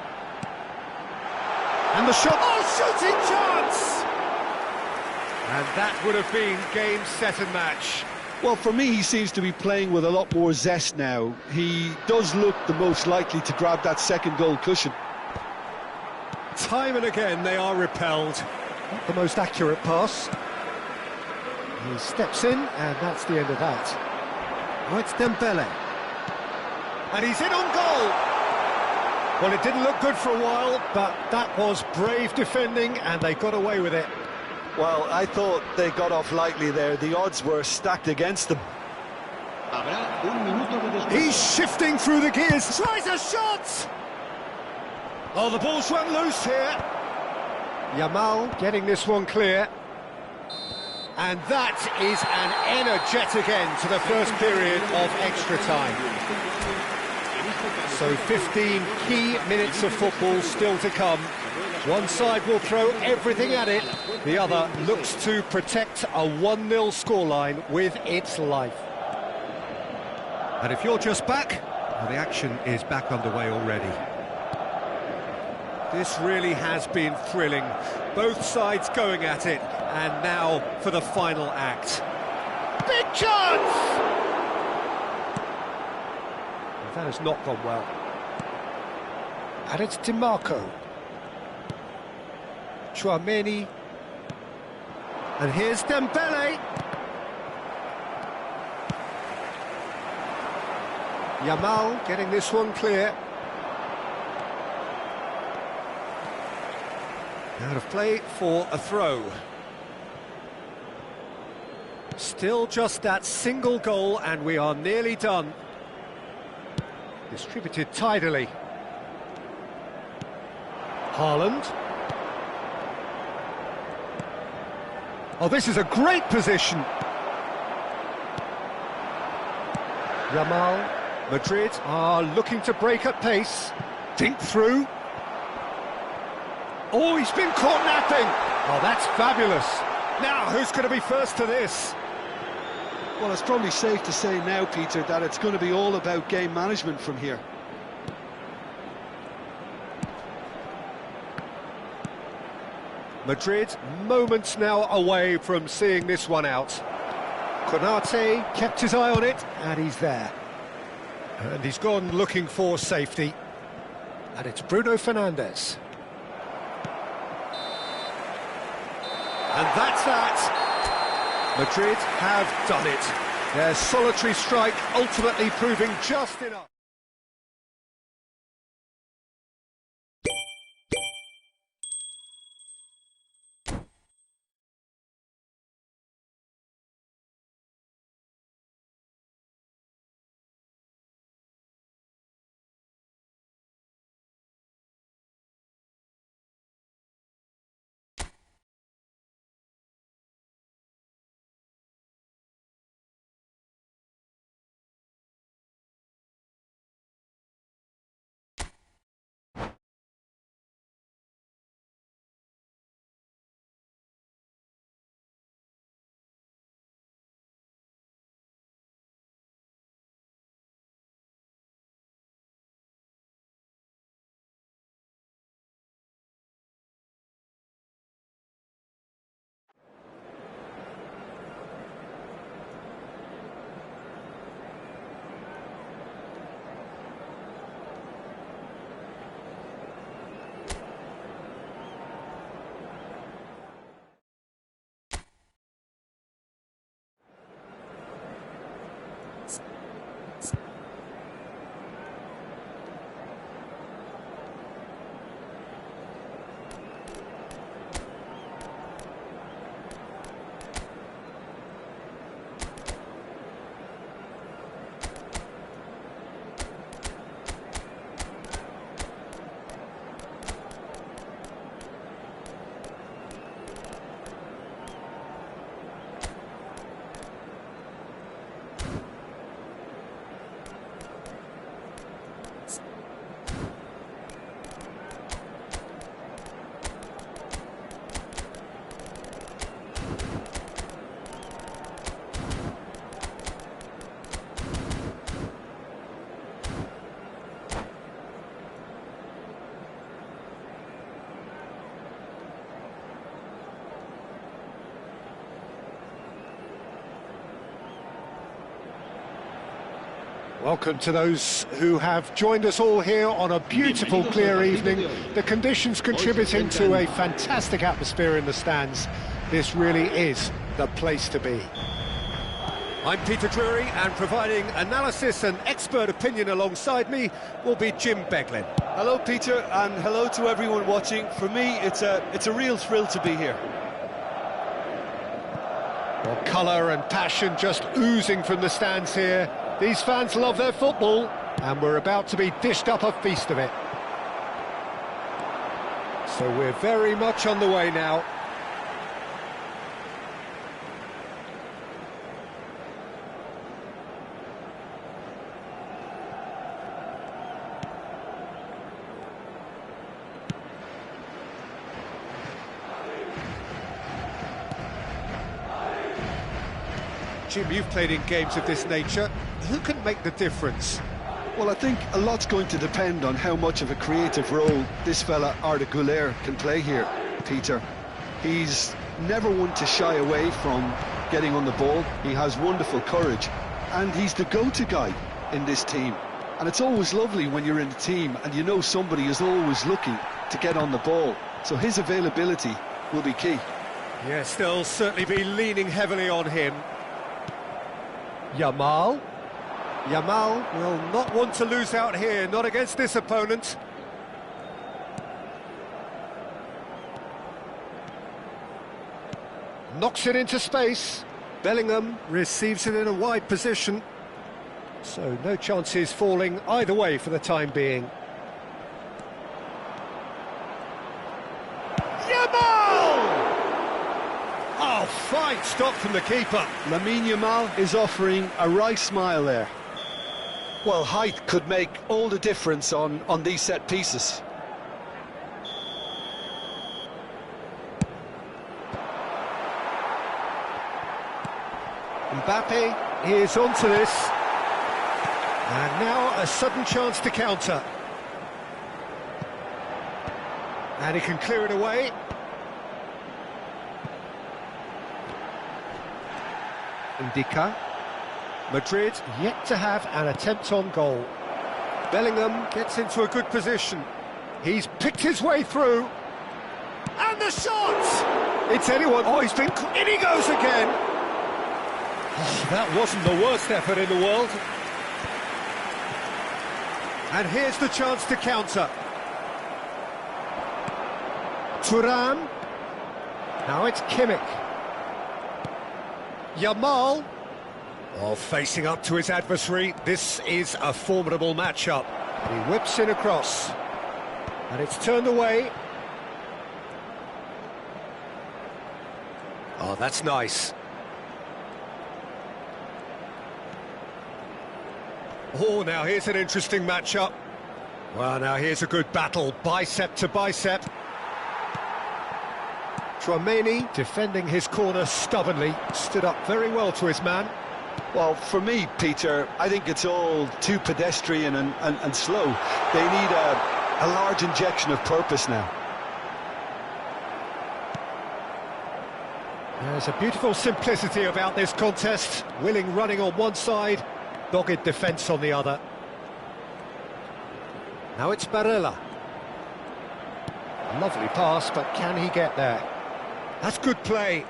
And the shot. Oh, shooting chance! And that would have been game, set and match. Well, for me, he seems to be playing with a lot more zest now. He does look the most likely to grab that second goal cushion. Time and again, they are repelled. Not the most accurate pass. He steps in, and that's the end of that. Oh, it's Dembele. And he's in on goal! Well, it didn't look good for a while, but that was brave defending, and they got away with it. Well, I thought they got off lightly there. The odds were stacked against them. He's shifting through the gears. Tries a shot! Oh, the ball's run loose here. Yamal getting this one clear. And that is an energetic end to the first period of extra time. So 15 key minutes of football still to come. One side will throw everything at it, the other looks to protect a 1-0 scoreline with its life. And if you're just back, well, the action is back underway already. This really has been thrilling. Both sides going at it, and now for the final act. Big chance! Well, that has not gone well. And it's DiMarco. Tchouaméni, and here's Dembele. Yamal getting this one clear. Out of play for a throw. Still just that single goal, and we are nearly done. Distributed tidily. Haaland. Oh, this is a great position. Yamal, Madrid are looking to break at pace. Dink through. Oh, he's been caught napping. Oh, that's fabulous. Now, who's going to be first to this? Well, it's probably safe to say now, Peter, that it's going to be all about game management from here. Madrid moments now away from seeing this one out. Konate kept his eye on it, and he's there. And he's gone looking for safety. And it's Bruno Fernandes. And that's that. Madrid have done it. Their solitary strike ultimately proving just enough. Welcome to those who have joined us all here on a beautiful, clear evening. The conditions contributing to a fantastic atmosphere in the stands. This really is the place to be. I'm Peter Drury, and providing analysis and expert opinion alongside me will be Jim Beglin. Hello, Peter, and hello to everyone watching. For me, it's a real thrill to be here. Well, colour and passion just oozing from the stands here. These fans love their football, and we're about to be dished up a feast of it. So we're very much on the way now. Jim, you've played in games of this nature. Who can make the difference? Well, I think a lot's going to depend on how much of a creative role this fella Arda Güler can play here, Peter. He's never one to shy away from getting on the ball. He has wonderful courage, and he's the go-to guy in this team. And it's always lovely when you're in a team and you know somebody is always looking to get on the ball. So his availability will be key. Yes, they'll certainly be leaning heavily on him. Yamal will not want to lose out here, not against this opponent. Knocks it into space. Bellingham receives it in a wide position. So no chances falling either way for the time being. Yamal! Oh, fine stop from the keeper. Lamine Yamal is offering a right smile there. Well, height could make all the difference on these set pieces. Mbappe is onto this. And now a sudden chance to counter. And he can clear it away. Ndika. Madrid yet to have an attempt on goal. Bellingham gets into a good position. He's picked his way through. And the shot! It's anyone. Oh, he's been... In he goes again! Oh, that wasn't the worst effort in the world. And here's the chance to counter. Thuram. Now it's Kimmich. Yamal. Oh, facing up to his adversary. This is a formidable matchup. And he whips in across. And it's turned away. Oh, that's nice. Oh, now here's an interesting matchup. Well, now here's a good battle, bicep to bicep. Tchouaméni defending his corner stubbornly, stood up very well to his man. Well, for me, Peter, I think it's all too pedestrian and slow. They need a large injection of purpose now. There's a beautiful simplicity about this contest. Willing running on one side, dogged defence on the other. Now it's Barella. Lovely pass, but can he get there? That's good play.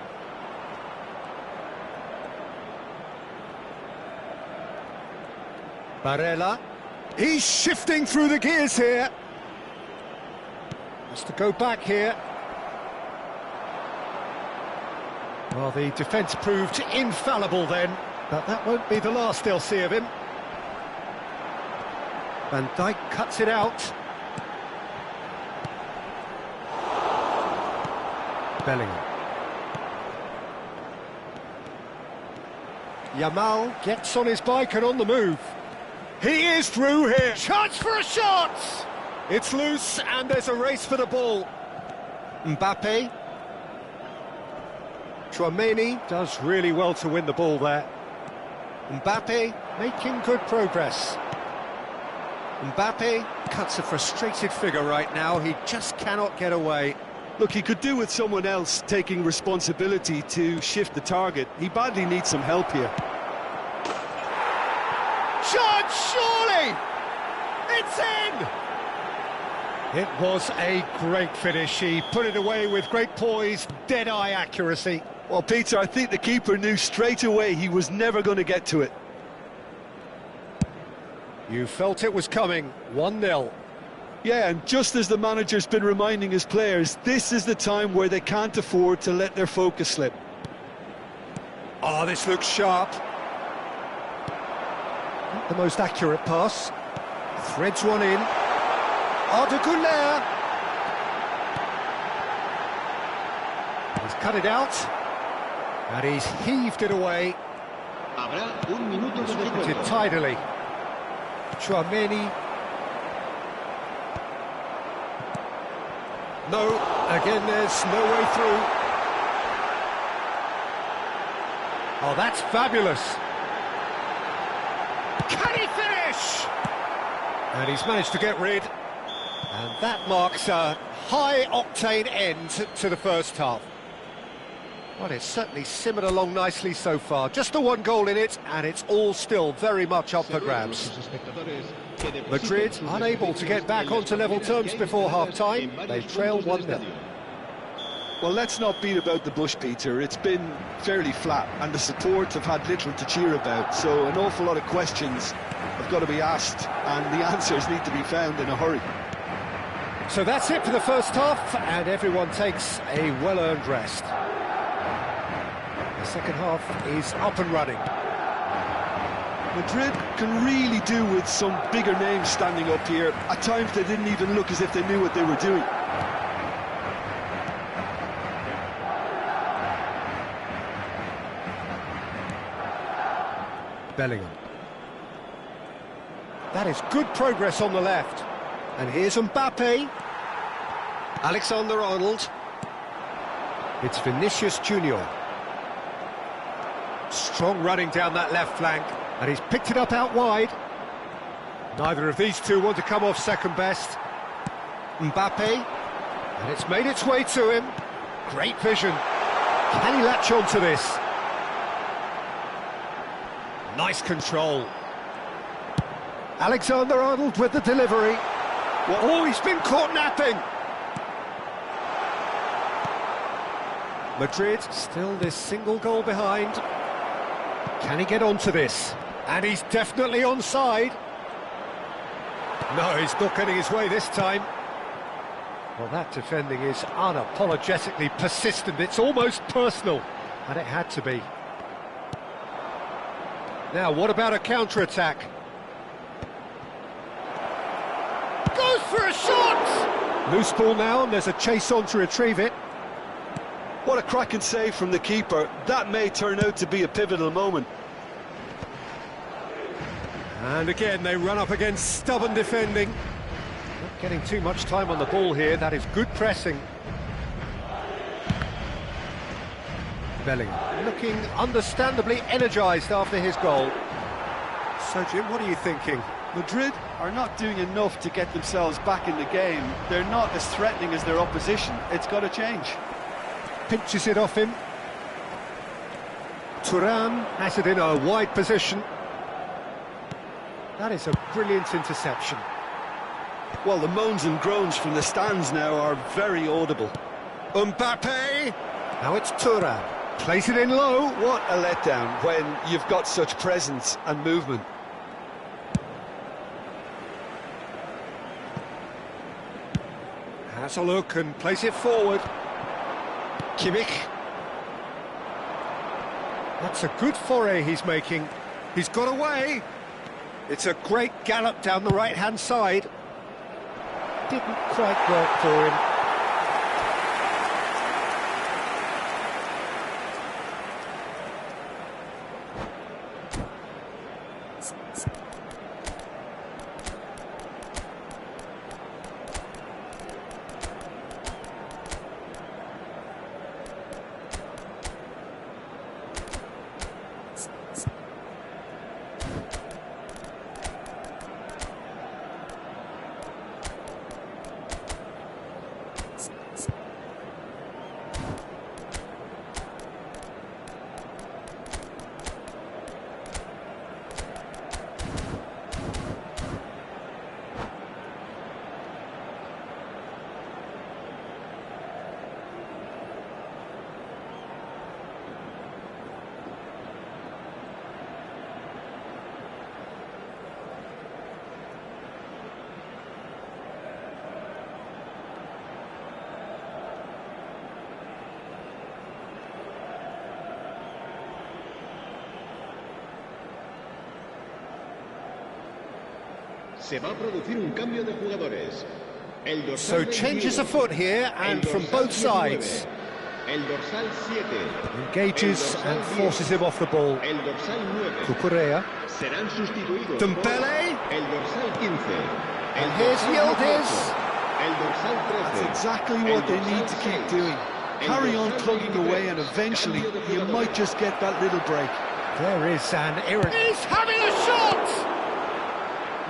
Barella. He's shifting through the gears here. Has to go back here. Well, the defence proved infallible then, but that won't be the last they'll see of him. Van Dijk cuts it out. Bellingham. Yamal gets on his bike and on the move. He is through here. Chance for a shot! It's loose and there's a race for the ball. Mbappe. Tchouaméni does really well to win the ball there. Mbappe making good progress. Mbappe cuts a frustrated figure right now. He just cannot get away. Look, he could do with someone else taking responsibility to shift the target. He badly needs some help here. chance, surely! It's in! It was a great finish. He put it away with great poise, dead-eye accuracy. Well, Peter, I think the keeper knew straight away he was never going to get to it. You felt it was coming, 1-0. Yeah, and just as the manager's been reminding his players, this is the time where they can't afford to let their focus slip. Oh, this looks sharp. Not the most accurate pass. Threads one in. Arda Güler. He's cut it out. And he's heaved it away. Habrá un minuto de Distributed descuento. tidily. Chouameni. No, again there's no way through. Oh, that's fabulous. Can he finish? And he's managed to get rid. And that marks a high-octane end to the first half. Well, it's certainly simmered along nicely so far. Just the one goal in it, and it's all still very much up for grabs. Madrid unable to get back onto level terms before half-time. They trail 1-0. Well, let's not beat about the bush, Peter. It's been fairly flat, and the support have had little to cheer about. So an awful lot of questions have got to be asked, and the answers need to be found in a hurry. So that's it for the first half, and everyone takes a well-earned rest. The second half is up and running. Madrid can really do with some bigger names standing up here. At times they didn't even look as if they knew what they were doing. Bellingham. That is good progress on the left. And here's Mbappe. Alexander-Arnold. It's Vinicius Junior. Strong running down that left flank. And he's picked it up out wide. Neither of these two want to come off second best. Mbappe. And it's made its way to him. Great vision. Can he latch on to this? Nice control. Alexander-Arnold with the delivery. Oh, he's been caught napping. Madrid still this single goal behind. Can he get onto this? And he's definitely onside. No, he's not getting his way this time. Well, that defending is unapologetically persistent. It's almost personal, and it had to be. Now, what about a counter-attack? Goes for a shot! Loose ball now, and there's a chase on to retrieve it. What a cracking save from the keeper. That may turn out to be a pivotal moment. And again, they run up against stubborn defending. Not getting too much time on the ball here. That is good pressing. Bellingham looking understandably energised after his goal. So, Jim, what are you thinking? Madrid are not doing enough to get themselves back in the game. They're not as threatening as their opposition. It's got to change. Pinches it off him. Thuram has it in a wide position. That is a brilliant interception. Well, the moans and groans from the stands now are very audible. Mbappe! Now it's Thuram. Plays it in low. What a letdown when you've got such presence and movement. Has a look and plays it forward. Kimmich. That's a good foray he's making. He's got away. It's a great gallop down the right-hand side. Didn't quite work for him. Se va a producir un cambio de jugadores. El dorsal So changes 21, afoot here, and el from dorsal both sides. 19, el dorsal 7, Engages el dorsal and 10, forces him off the ball. el dorsal 9, Cucurella. serán sustituidos Dembele. por el dorsal 15, el And here's dorsal Yildiz. 18, el dorsal 13. That's exactly what they need to keep doing. Carry on plugging away and eventually you might just get that little break. There is an error. He's having a shot!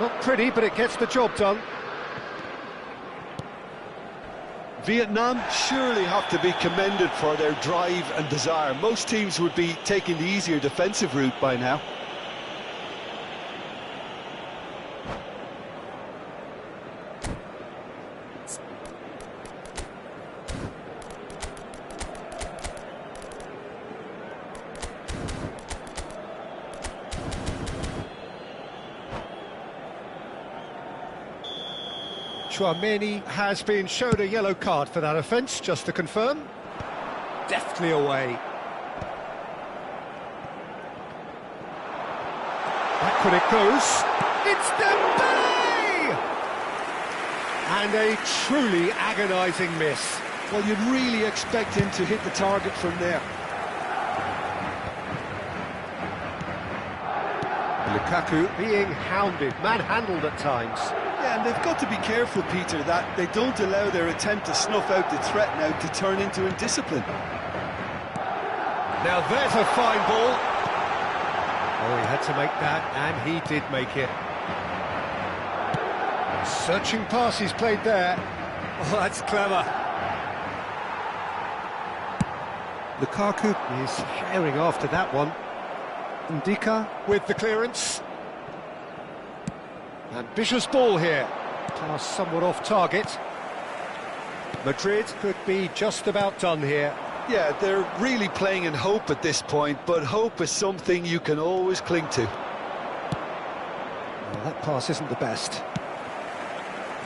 Not pretty, but it gets the job done. Vietnam surely have to be commended for their drive and desire. Most teams would be taking the easier defensive route by now. Chouameni has been shown a yellow card for that offence, just to confirm. Deftly away. Backward it goes. It's Dembele! And a truly agonising miss. Well, you'd really expect him to hit the target from there. Lukaku being hounded, manhandled at times. Yeah, and they've got to be careful, Peter, that they don't allow their attempt to snuff out the threat now to turn into indiscipline. Now there's a fine ball. Oh, he had to make that, and he did make it. Searching pass he's played there. Oh, that's clever. Lukaku is herring after that one. Ndika with the clearance. Ambitious ball here. Pass somewhat off target. Madrid could be just about done here. Yeah, they're really playing in hope at this point, but hope is something you can always cling to. Well, that pass isn't the best.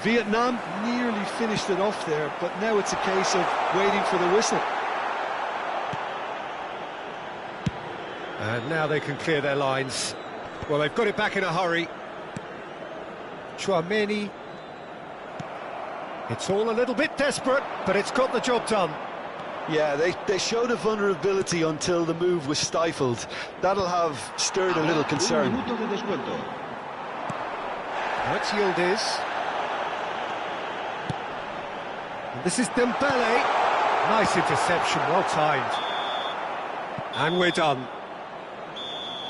Vietnam nearly finished it off there, but now it's a case of waiting for the whistle. And now they can clear their lines. Well, they've got it back in a hurry. Chouameni. It's all a little bit desperate, but it's got the job done. Yeah, they showed a vulnerability until the move was stifled. That'll have stirred a little concern. Un minuto de descuento. That's Yildiz. And this is Dembele. Nice interception, well timed. And we're done.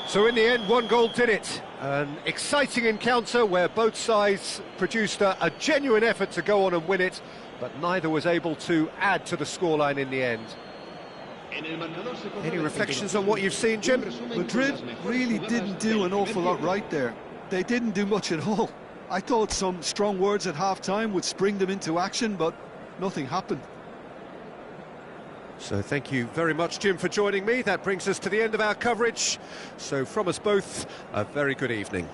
So in the end, one goal did it. An exciting encounter where both sides produced a genuine effort to go on and win it, but neither was able to add to the scoreline in the end. Any reflections on what you've seen, Jim? Madrid really didn't do an awful lot right there. They didn't do much at all. I thought some strong words at half-time would spring them into action, but nothing happened. So thank you very much, Jim, for joining me. That brings us to the end of our coverage. So from us both, a very good evening.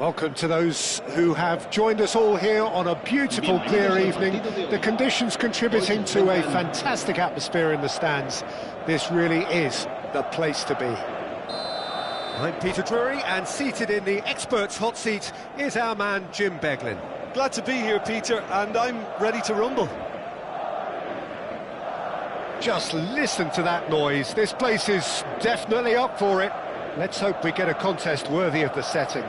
Welcome to those who have joined us all here on a beautiful, clear evening. The conditions contributing to a fantastic atmosphere in the stands. This really is the place to be. I'm Peter Drury, and seated in the experts' hot seat is our man Jim Beglin. Glad to be here, Peter, and I'm ready to rumble. Just listen to that noise. This place is definitely up for it. Let's hope we get a contest worthy of the setting.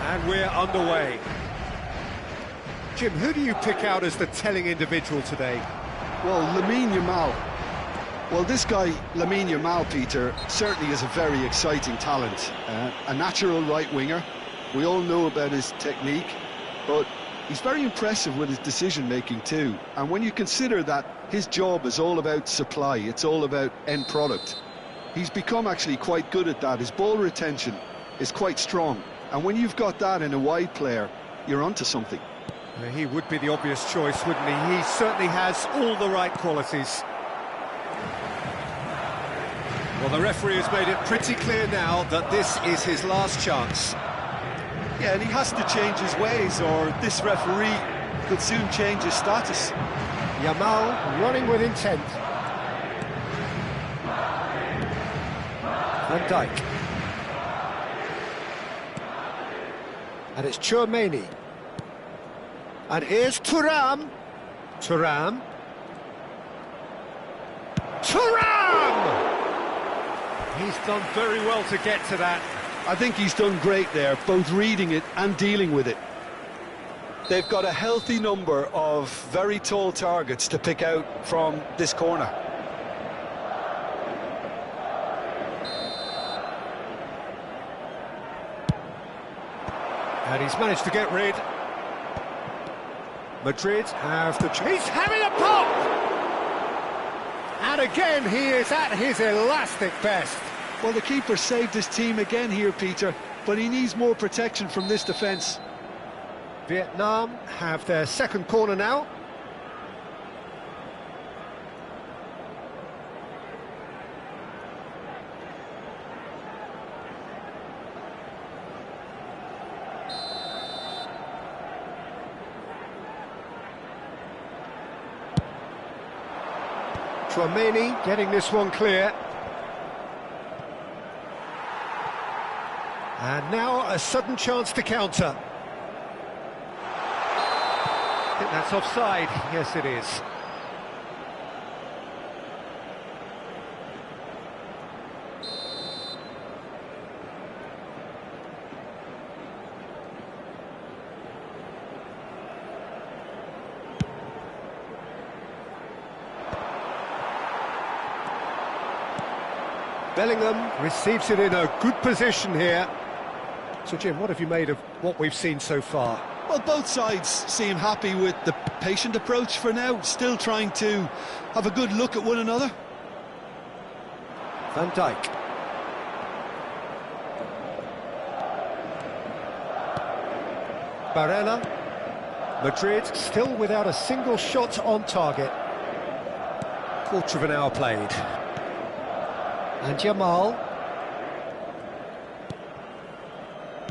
And we're underway. Jim, who do you pick out as the telling individual today? Well, Lamine Yamal. Well, this guy, Lamine Yamal, Peter, certainly is a very exciting talent. A natural right winger. We all know about his technique, but he's very impressive with his decision-making too. And when you consider that his job is all about supply, it's all about end product, he's become actually quite good at that. His ball retention is quite strong. And when you've got that in a wide player, you're onto something. He would be the obvious choice, wouldn't he? He certainly has all the right qualities. Well, the referee has made it pretty clear now that this is his last chance. Yeah, and he has to change his ways, or this referee could soon change his status. Yamal running with intent. Van Dijk. And it's Tchouaméni. And here's Thuram. Thuram. Thuram! He's done very well to get to that. I think he's done great there, both reading it and dealing with it. They've got a healthy number of very tall targets to pick out from this corner. And he's managed to get rid. Madrid have the chase. He's having a pop! And again, he is at his elastic best. Well, the keeper saved his team again here, Peter, but he needs more protection from this defence. Vietnam have their second corner now. Tchouaméni getting this one clear. And now a sudden chance to counter. I think that's offside. Yes, it is. Bellingham receives it in a good position here. So, Jim, what have you made of what we've seen so far? Well, both sides seem happy with the patient approach for now, still trying to have a good look at one another. Van Dijk. Barella. Madrid still without a single shot on target. Quarter of an hour played. And Yamal.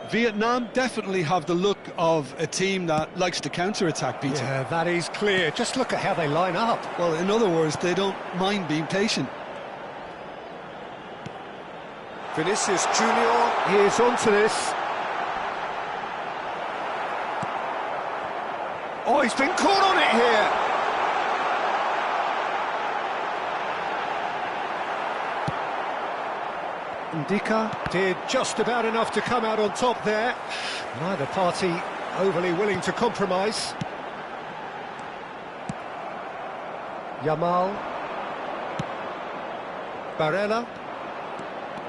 Vietnam definitely have the look of a team that likes to counter-attack, Peter. Yeah, that is clear. Just look at how they line up. Well, in other words, they don't mind being patient. Vinicius Junior is onto this. Oh, he's been caught on it here. Ndika did just about enough to come out on top there. Neither party overly willing to compromise. Yamal. Barella.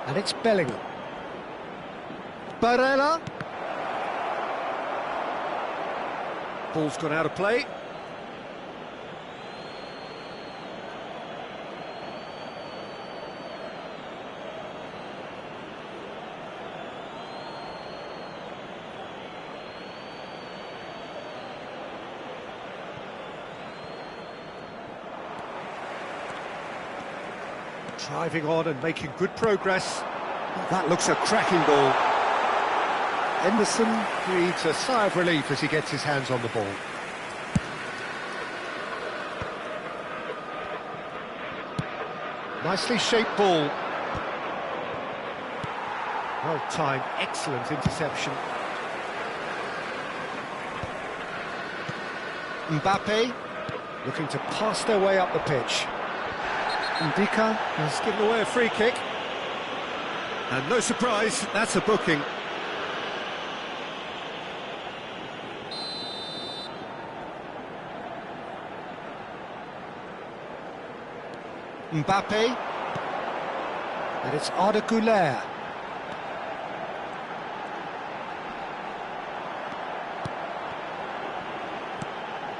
And it's Bellingham. Barella. Ball's gone out of play. Driving on and making good progress. That looks a cracking ball. Henderson breathes a sigh of relief as he gets his hands on the ball. Nicely shaped ball. Well timed, excellent interception. Mbappe looking to pass their way up the pitch. Ndika has given away a free kick. And no surprise, that's a booking. Mbappe. And it's Arda Güler.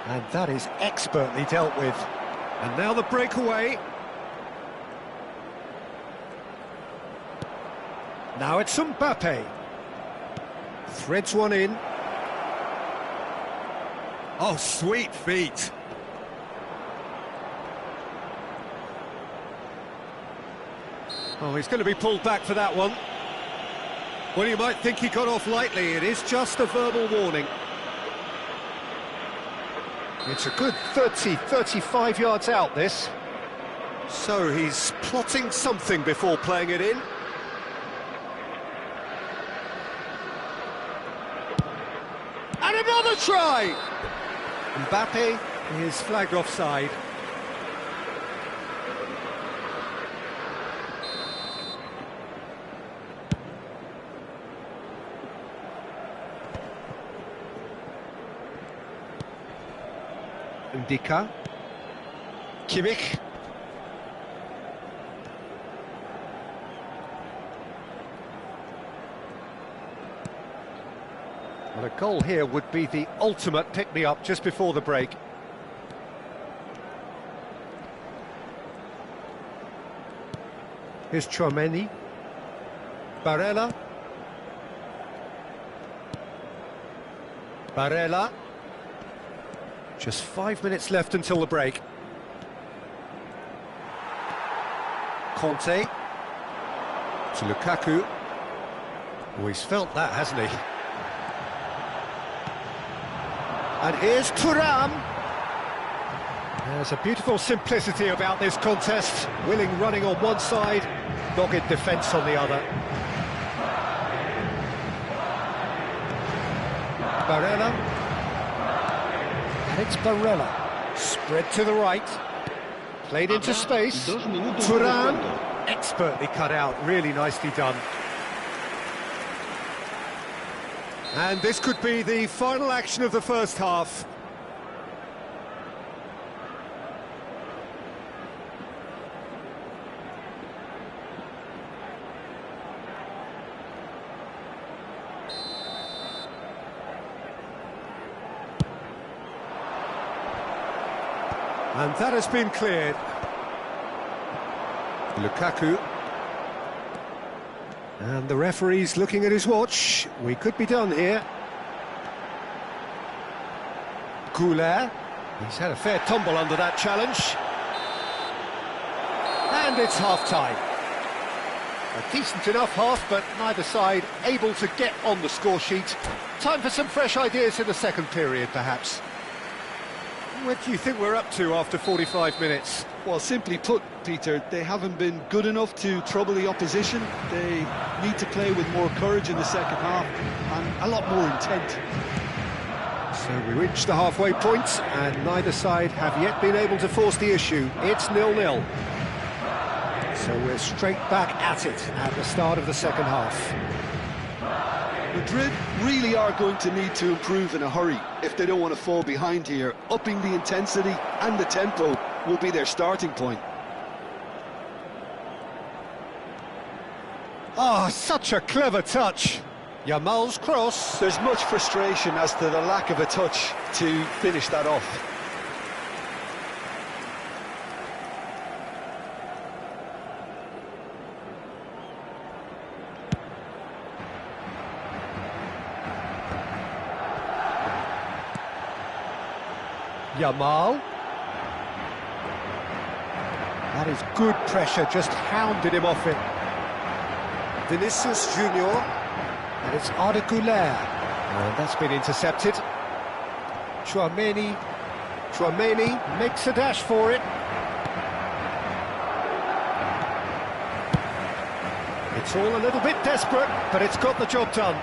And that is expertly dealt with. And now the breakaway. Now it's Mbappe. Threads one in. Oh, sweet feet. Oh, he's going to be pulled back for that one. Well, you might think he got off lightly. It is just a verbal warning. It's a good 30, 35 yards out, this. So he's plotting something before playing it in. And another try! Mbappe is flagged offside. Ndika. Kimmich. Well, a goal here would be the ultimate pick-me-up just before the break. Here's Tchouaméni. Barella. Barella. Just 5 minutes left until the break. Conte. To Lukaku. Oh, he's felt that, hasn't he? And here's Thuram. There's a beautiful simplicity about this contest. Willing running on one side, dogged defence on the other. Barella. And it's Barella. Spread to the right. Played into space. Thuram. Expertly cut out. Really nicely done. And this could be the final action of the first half. And that has been cleared. Lukaku. And the referee's looking at his watch. We could be done here. Güler. He's had a fair tumble under that challenge. And it's half-time. A decent enough half, but neither side able to get on the score sheet. Time for some fresh ideas in the second period, perhaps. What do you think we're up to after 45 minutes? Well, simply put, Peter, they haven't been good enough to trouble the opposition. They need to play with more courage in the second half and a lot more intent. So we reach the halfway point, and neither side have yet been able to force the issue. It's 0-0. So we're straight back at it at the start of the second half. Madrid really are going to need to improve in a hurry if they don't want to fall behind here, upping the intensity and the tempo. will be their starting point. Oh, such a clever touch. Yamal's cross. There's much frustration as to the lack of a touch to finish that off. Yamal. That is good pressure, just hounded him off it. Vinicius Junior, and it's Arda Güler. And that's been intercepted. Tchouaméni makes a dash for it. It's all a little bit desperate, but it's got the job done.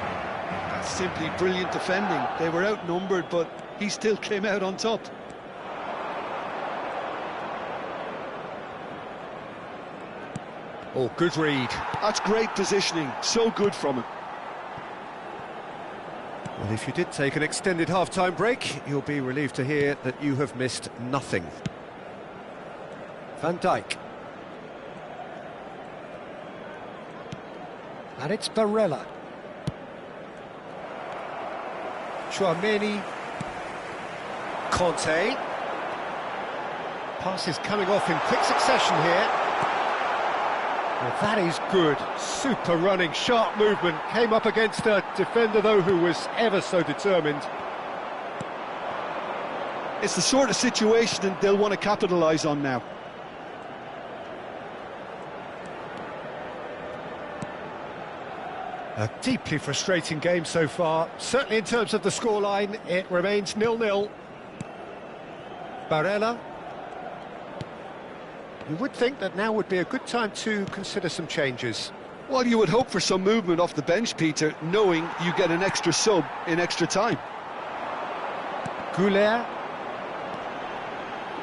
That's simply brilliant defending. They were outnumbered, but he still came out on top. Oh, good read. That's great positioning, so good from him. Well, if you did take an extended half-time break, you'll be relieved to hear that you have missed nothing. Van Dijk. And it's Barella. Tchouaméni. Conte. Pass is coming off in quick succession here. Well, that is good. Super running, sharp movement. Came up against a defender, though, who was ever so determined. It's the sort of situation that they'll want to capitalise on now. A deeply frustrating game so far. Certainly in terms of the scoreline, it remains 0-0. Barella. You would think that now would be a good time to consider some changes. Well, you would hope for some movement off the bench, Peter, knowing you get an extra sub in extra time. Güler.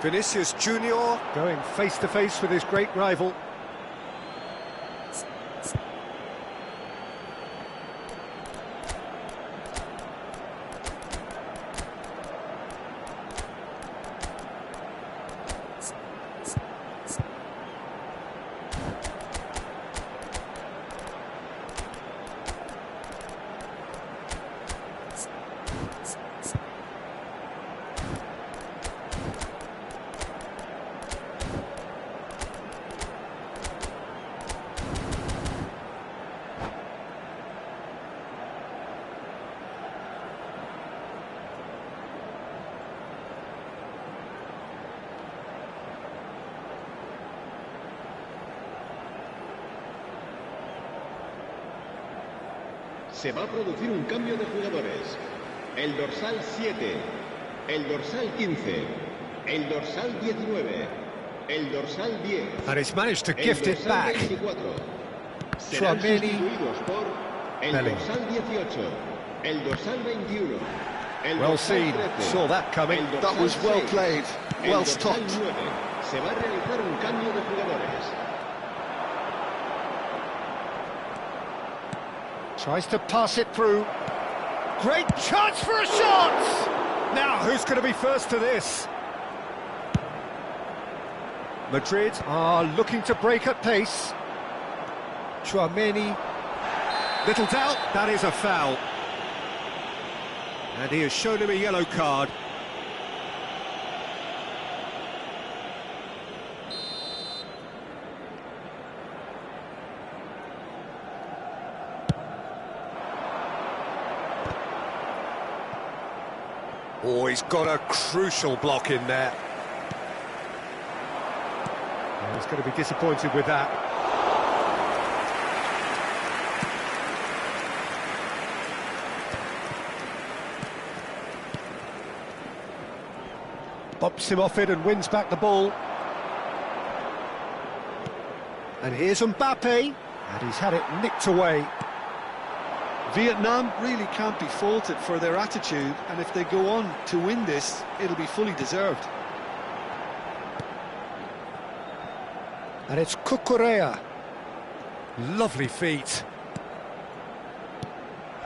Vinicius Junior going face-to-face with his great rival. Se va a producir un cambio de jugadores. El dorsal 7, el dorsal 15, el dorsal 19, el dorsal 10. And he's managed to gift it back. 24. Serán sustituidos por el Bellingham. dorsal 18, el dorsal 21, el Well dorsal seen, 13, saw that coming. el That was dorsal well 6, played, el well dorsal stopped. 9. Se va a realizar un cambio de jugadores. Tries to pass it through. Great chance for a shot! Now, who's going to be first to this? Madrid are looking to break at pace. Tchouaméni. Little doubt, that is a foul. And he has shown him a yellow card. Oh, he's got a crucial block in there. Oh, he's going to be disappointed with that. Bops him off it and wins back the ball. And here's Mbappe, and he's had it nicked away. Vietnam really can't be faulted for their attitude, and if they go on to win this, it'll be fully deserved. And it's Cucurella. Lovely feet.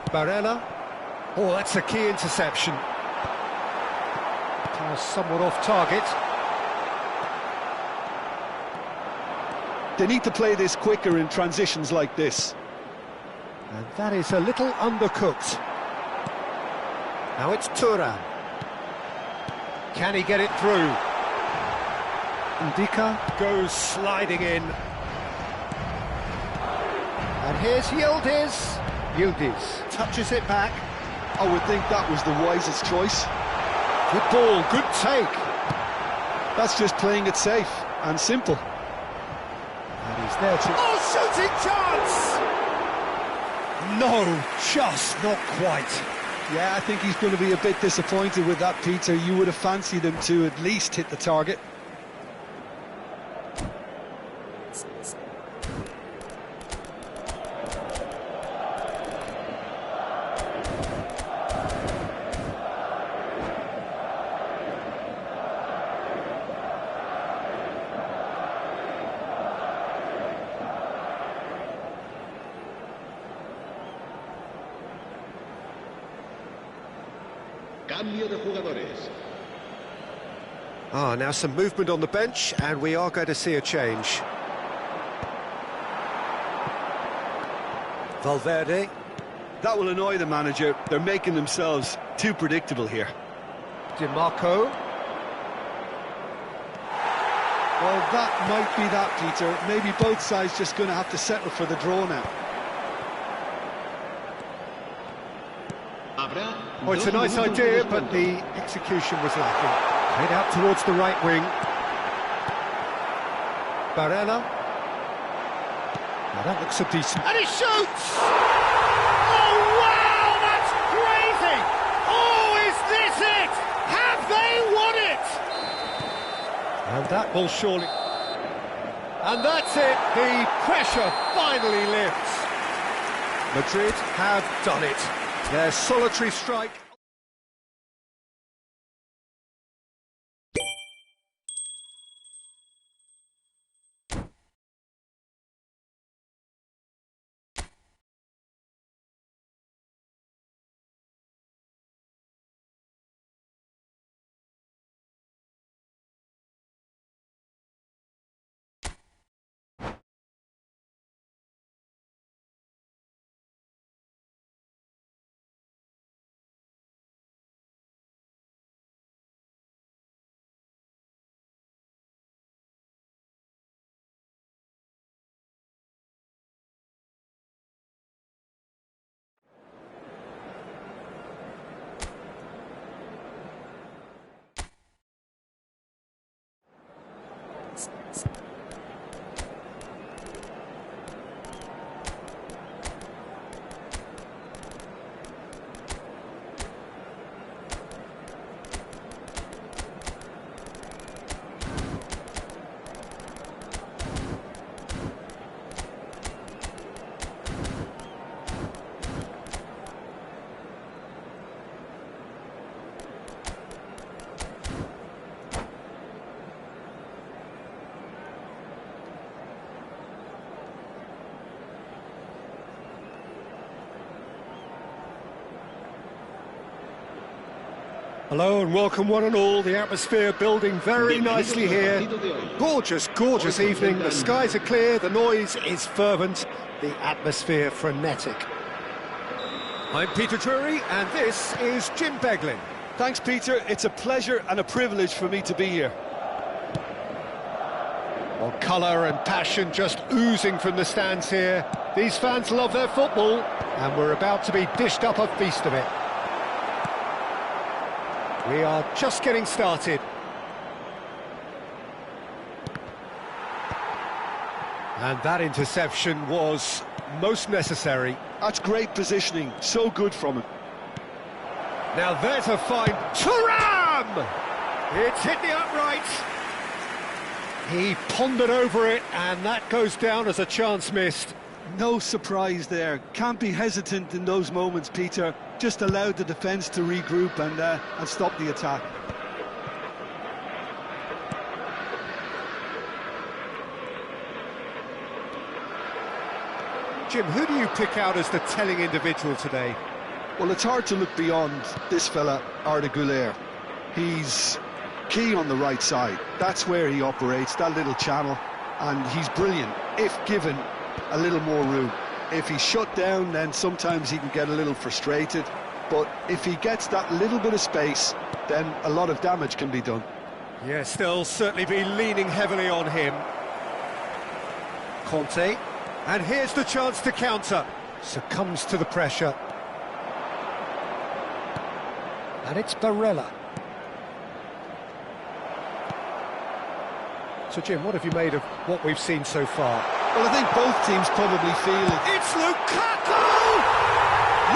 Barella. Oh, that's a key interception. Pass somewhat off target. They need to play this quicker in transitions like this. And that is a little undercooked. Now it's Thuram. Can he get it through? Ndika goes sliding in. And here's Yildiz. Yildiz touches it back. I would think that was the wisest choice. Good ball, good take. That's just playing it safe and simple. And he's there to... Oh, shooting chance! No, just not quite. Yeah, I think he's going to be a bit disappointed with that, Peter. You would have fancied him to at least hit the target. Cambio de jugadores. Now some movement on the bench, and we are going to see a change. Valverde. That will annoy the manager. They're making themselves too predictable here. DiMarco. Well, that might be that, Peter. Maybe both sides just going to have to settle for the draw now. Oh, it's a nice idea, but the execution was lacking. Head out towards the right wing. Barella. Now that looks a decent... And he shoots! Oh, wow, that's crazy! Oh, is this it? Have they won it? And that will surely... And that's it, the pressure finally lifts. Madrid have done it. Their solitary strike. Hello and welcome one and all. The atmosphere building very nicely here. Gorgeous, gorgeous evening. The skies are clear, the noise is fervent, the atmosphere frenetic. I'm Peter Drury and this is Jim Beglin. Thanks, Peter. It's a pleasure and a privilege for me to be here. Well, colour and passion just oozing from the stands here. These fans love their football and we're about to be dished up a feast of it. We are just getting started. And that interception was most necessary. That's great positioning, so good from him. Now there's a fine... Thuram! It's hit the upright. He pondered over it, and that goes down as a chance missed. No surprise there. Can't be hesitant in those moments, Peter. Just allowed the defence to regroup and stop the attack. Jim, who do you pick out as the telling individual today? Well, it's hard to look beyond this fella, Arda Güler. He's key on the right side. That's where he operates, that little channel. and he's brilliant if given a little more room. If he's shut down, then sometimes he can get a little frustrated, but if he gets that little bit of space, then a lot of damage can be done. Yes, they'll certainly be leaning heavily on him. Conte, and here's the chance to counter. Succumbs to the pressure. And it's Barella. So, Jim, what have you made of what we've seen so far? Well, I think both teams probably feel it. It's Lukaku!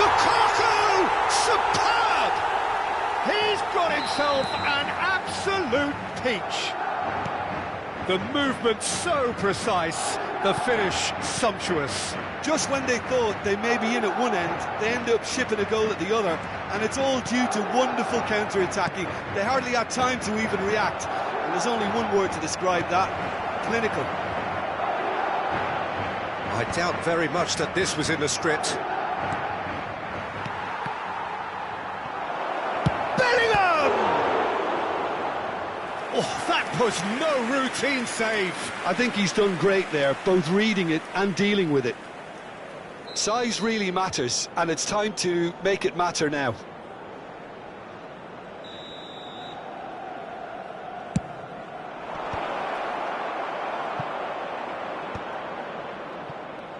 Lukaku! Superb! He's got himself an absolute peach. The movement so precise, the finish sumptuous. Just when they thought they may be in at one end, they end up shipping a goal at the other, and it's all due to wonderful counter-attacking. They hardly had time to even react, and there's only one word to describe that: clinical. I doubt very much that this was in the script. Bellingham! Oh, that was no routine save. I think he's done great there, both reading it and dealing with it. Size really matters, and it's time to make it matter now.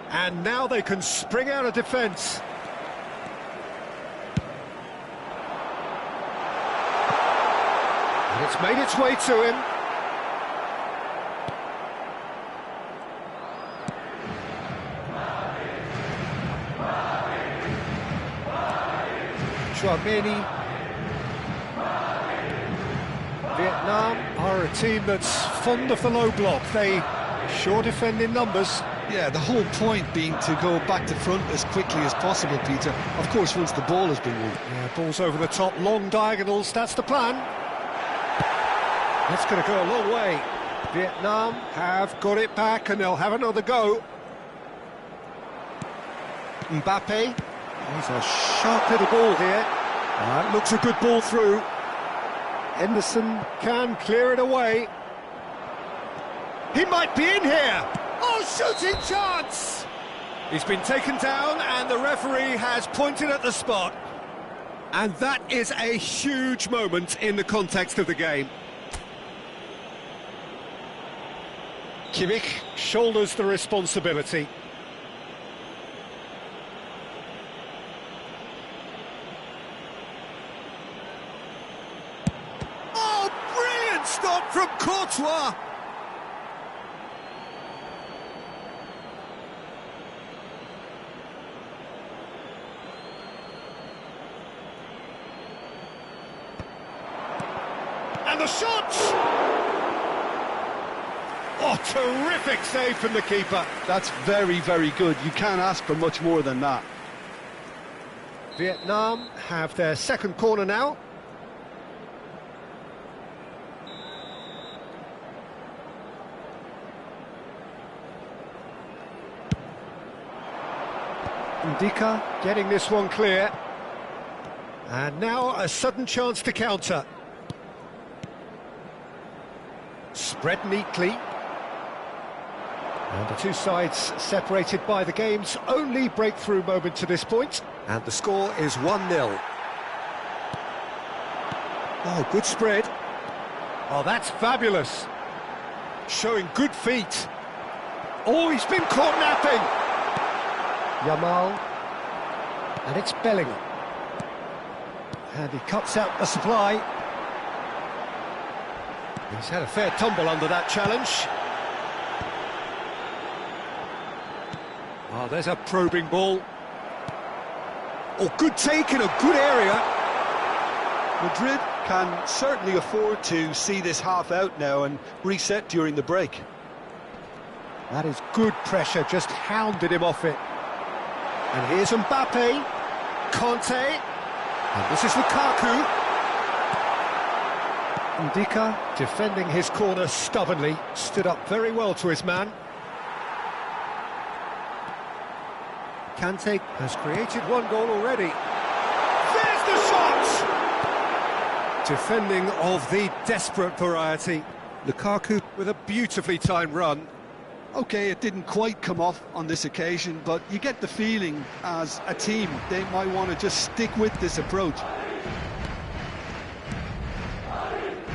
And now they can spring out of defence. And it's made its way to him. Chouameni. Vietnam are a team that's fond of the low block. They sure defend in numbers. Yeah, the whole point being to go back to front as quickly as possible, Peter. Of course, once the ball has been won. Yeah, ball's over the top, long diagonals, that's the plan. That's going to go a long way. Vietnam have got it back and they'll have another go. Mbappe. He's a sharp little ball here. That looks a good ball through. Henderson can clear it away. He might be in here. Oh, shooting chance! He's been taken down and the referee has pointed at the spot. And that is a huge moment in the context of the game. Kimmich shoulders the responsibility. Oh, brilliant stop from Courtois! And the shot! Oh, terrific save from the keeper. That's very, very good. You can't ask for much more than that. Vietnam have their second corner now. Ndika getting this one clear. And now a sudden chance to counter. Spread neatly. And the two sides separated by the game's only breakthrough moment to this point. And the score is 1-0. Oh, good spread. Oh, that's fabulous. Showing good feet. Oh, he's been caught napping. Yamal. And it's Bellingham. And he cuts out the supply. He's had a fair tumble under that challenge. Oh, there's a probing ball. Oh, good take in a good area. Madrid can certainly afford to see this half out now and reset during the break. That is good pressure, just hounded him off it. And here's Mbappe. Conte. And this is Lukaku. Ndika, defending his corner stubbornly, stood up very well to his man. Kante has created one goal already. There's the shot! Defending of the desperate variety. Lukaku with a beautifully timed run. Okay, it didn't quite come off on this occasion, but you get the feeling as a team they might want to just stick with this approach.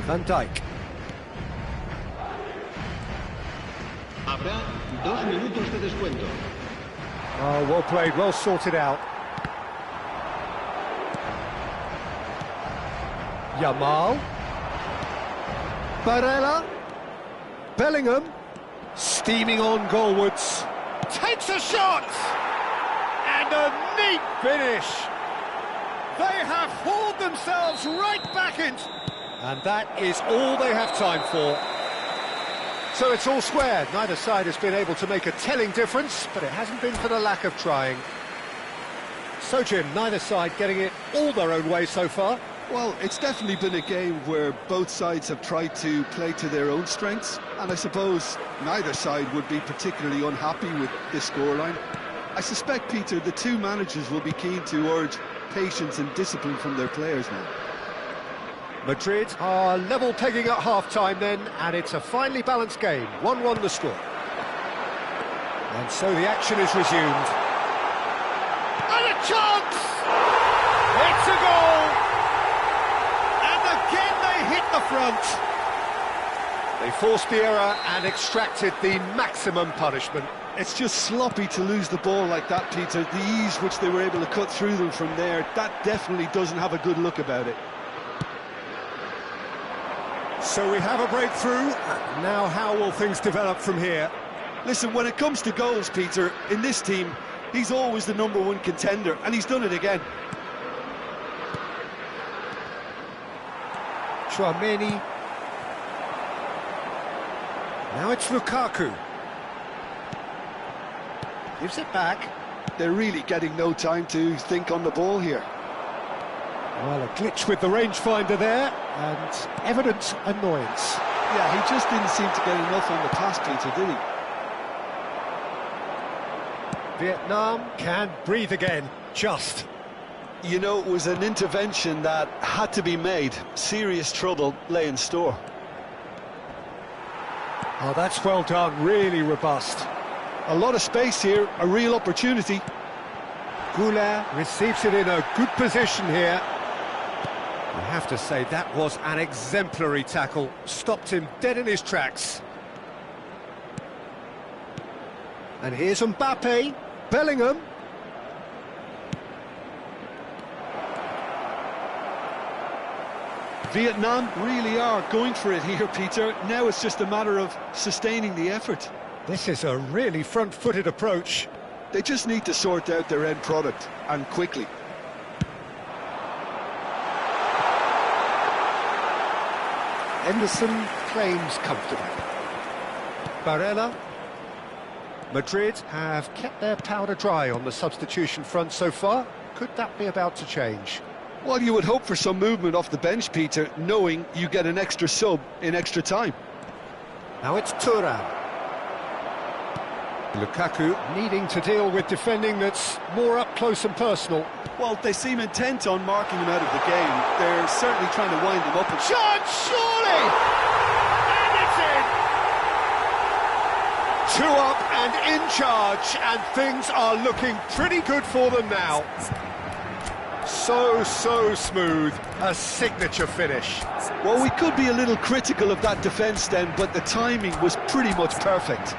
Van Dijk. Habrá 2 minutos de descuento. Oh, well played, well sorted out. Yamal. Barella. Bellingham. Steaming on goalwards. Takes a shot! And a neat finish. They have hauled themselves right back into... And that is all they have time for. So it's all square. Neither side has been able to make a telling difference, but it hasn't been for the lack of trying. So, Jim, neither side getting it all their own way so far. Well, it's definitely been a game where both sides have tried to play to their own strengths, and I suppose neither side would be particularly unhappy with this scoreline. I suspect, Peter, the two managers will be keen to urge patience and discipline from their players now. Madrid are level pegging at half-time then, and it's a finely balanced game. 1-1 the score. And so the action is resumed. And a chance! It's a goal! And again they hit the front. They forced the error and extracted the maximum punishment. It's just sloppy to lose the ball like that, Peter. The ease which they were able to cut through them from there, that definitely doesn't have a good look about it. So we have a breakthrough. Now how will things develop from here? Listen, when it comes to goals, Peter, in this team, he's always the #1 contender, and he's done it again. Tchouaméni. Now it's Lukaku. Gives it back. They're really getting no time to think on the ball here. Well, a glitch with the rangefinder there, and evident annoyance. Yeah, he just didn't seem to get enough on the pass, Peter, did he? Vietnam can breathe again, just. You know, it was an intervention that had to be made. Serious trouble lay in store. Oh, that's well done, really robust. A lot of space here, a real opportunity. Goulart receives it in a good position here. I have to say, that was an exemplary tackle. Stopped him dead in his tracks. And here's Mbappe. Bellingham. Vietnam really are going for it here, Peter. Now it's just a matter of sustaining the effort. This is a really front-footed approach. They just need to sort out their end product, and quickly. Henderson claims comfortably. Barella. Madrid have kept their powder dry on the substitution front so far. Could that be about to change? Well, you would hope for some movement off the bench, Peter, knowing you get an extra sub in extra time. Now it's Thuram. Lukaku needing to deal with defending that's more up close and personal. Well, they seem intent on marking him out of the game. They're certainly trying to wind him up. Chance, surely! And it's in! 2 up and in charge, and things are looking pretty good for them now. So smooth, a signature finish. Well, we could be a little critical of that defence then, but the timing was pretty much perfect.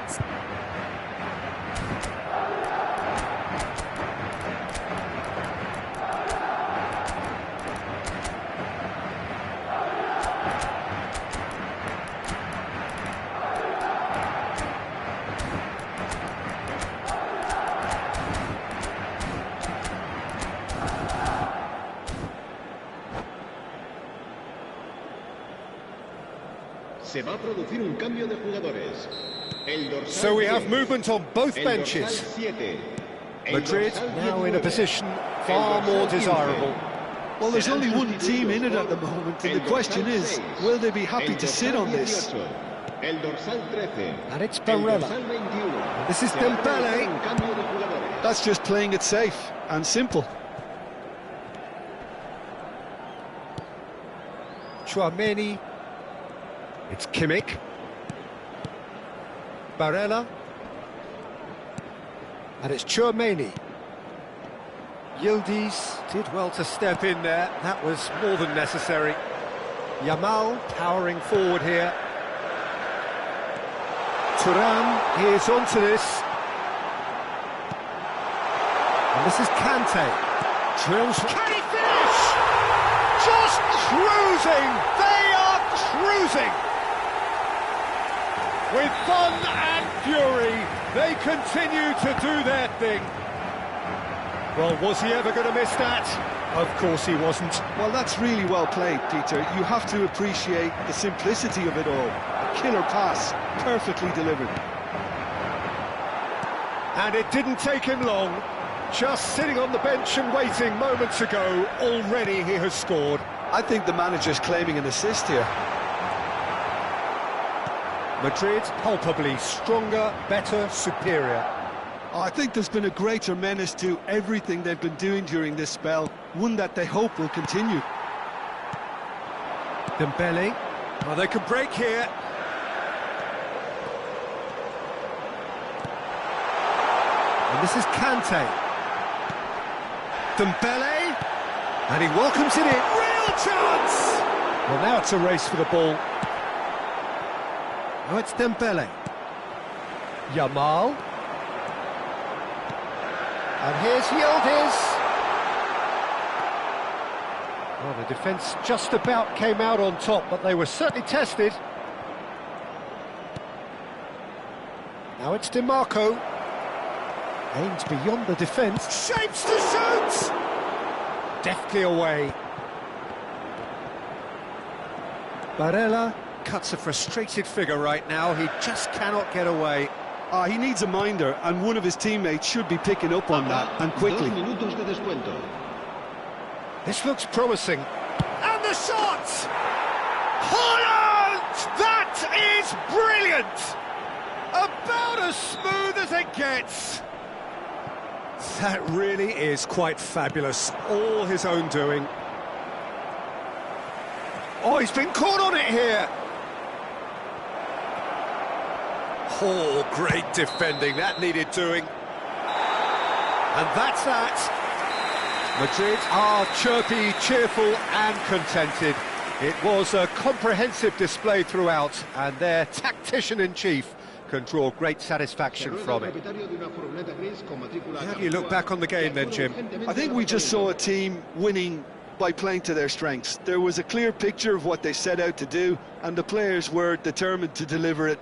Se va a producir un cambio de jugadores. El dorsal So we have 10, movement on both el benches. dorsal 7, el Madrid dorsal now in a 19, position el far dorsal more 15. desirable. Well, there's Serán only one team in it at the sustituidos moment, por and the el question dorsal is, 6, will they be happy el to sit dorsal on this? 18, el dorsal 13, And it's el Barella. dorsal 21. This is Se va a Dembele. producir un cambio de jugadores. That's just playing it safe and simple. Tchouaméni. It's Kimmich. Barella. And it's Tchouaméni. Yildiz did well to step in there. That was more than necessary. Yamal powering forward here. Thuram is onto this. And this is Kante. Drills. Can he finish? Just cruising! They are cruising! With fun and fury, they continue to do their thing. Well, was he ever going to miss that? Of course he wasn't. Well, that's really well played, Peter. You have to appreciate the simplicity of it all. A killer pass, perfectly delivered. And it didn't take him long. Just sitting on the bench and waiting moments ago, already he has scored. I think the manager's claiming an assist here. Madrid palpably stronger, better, superior. I think there's been a greater menace to everything they've been doing during this spell, one that they hope will continue. Dembele. Well, they could break here. And this is Kante. Dembele. And he welcomes it in. Real chance! Well, now it's a race for the ball. Now it's Dembele. Yamal. And here's Yildiz. Well, the defence just about came out on top, but they were certainly tested. Now it's Di Marco. Aims beyond the defence. Shapes to shoot! Deftly away. Barella cuts a frustrated figure right now. He just cannot get away. He needs a minder, and one of his teammates should be picking up on that, and quickly. 2 minutos de descuento. This looks promising. And the shot! Haaland! That is brilliant! About as smooth as it gets. That really is quite fabulous. All his own doing. Oh, he's been caught on it here. Oh, great defending. That needed doing. And that's that. Madrid are chirpy, cheerful and contented. It was a comprehensive display throughout, and their tactician-in-chief can draw great satisfaction from it. How do you look back on the game then, Jim? I think we just saw a team winning by playing to their strengths. There was a clear picture of what they set out to do, and the players were determined to deliver it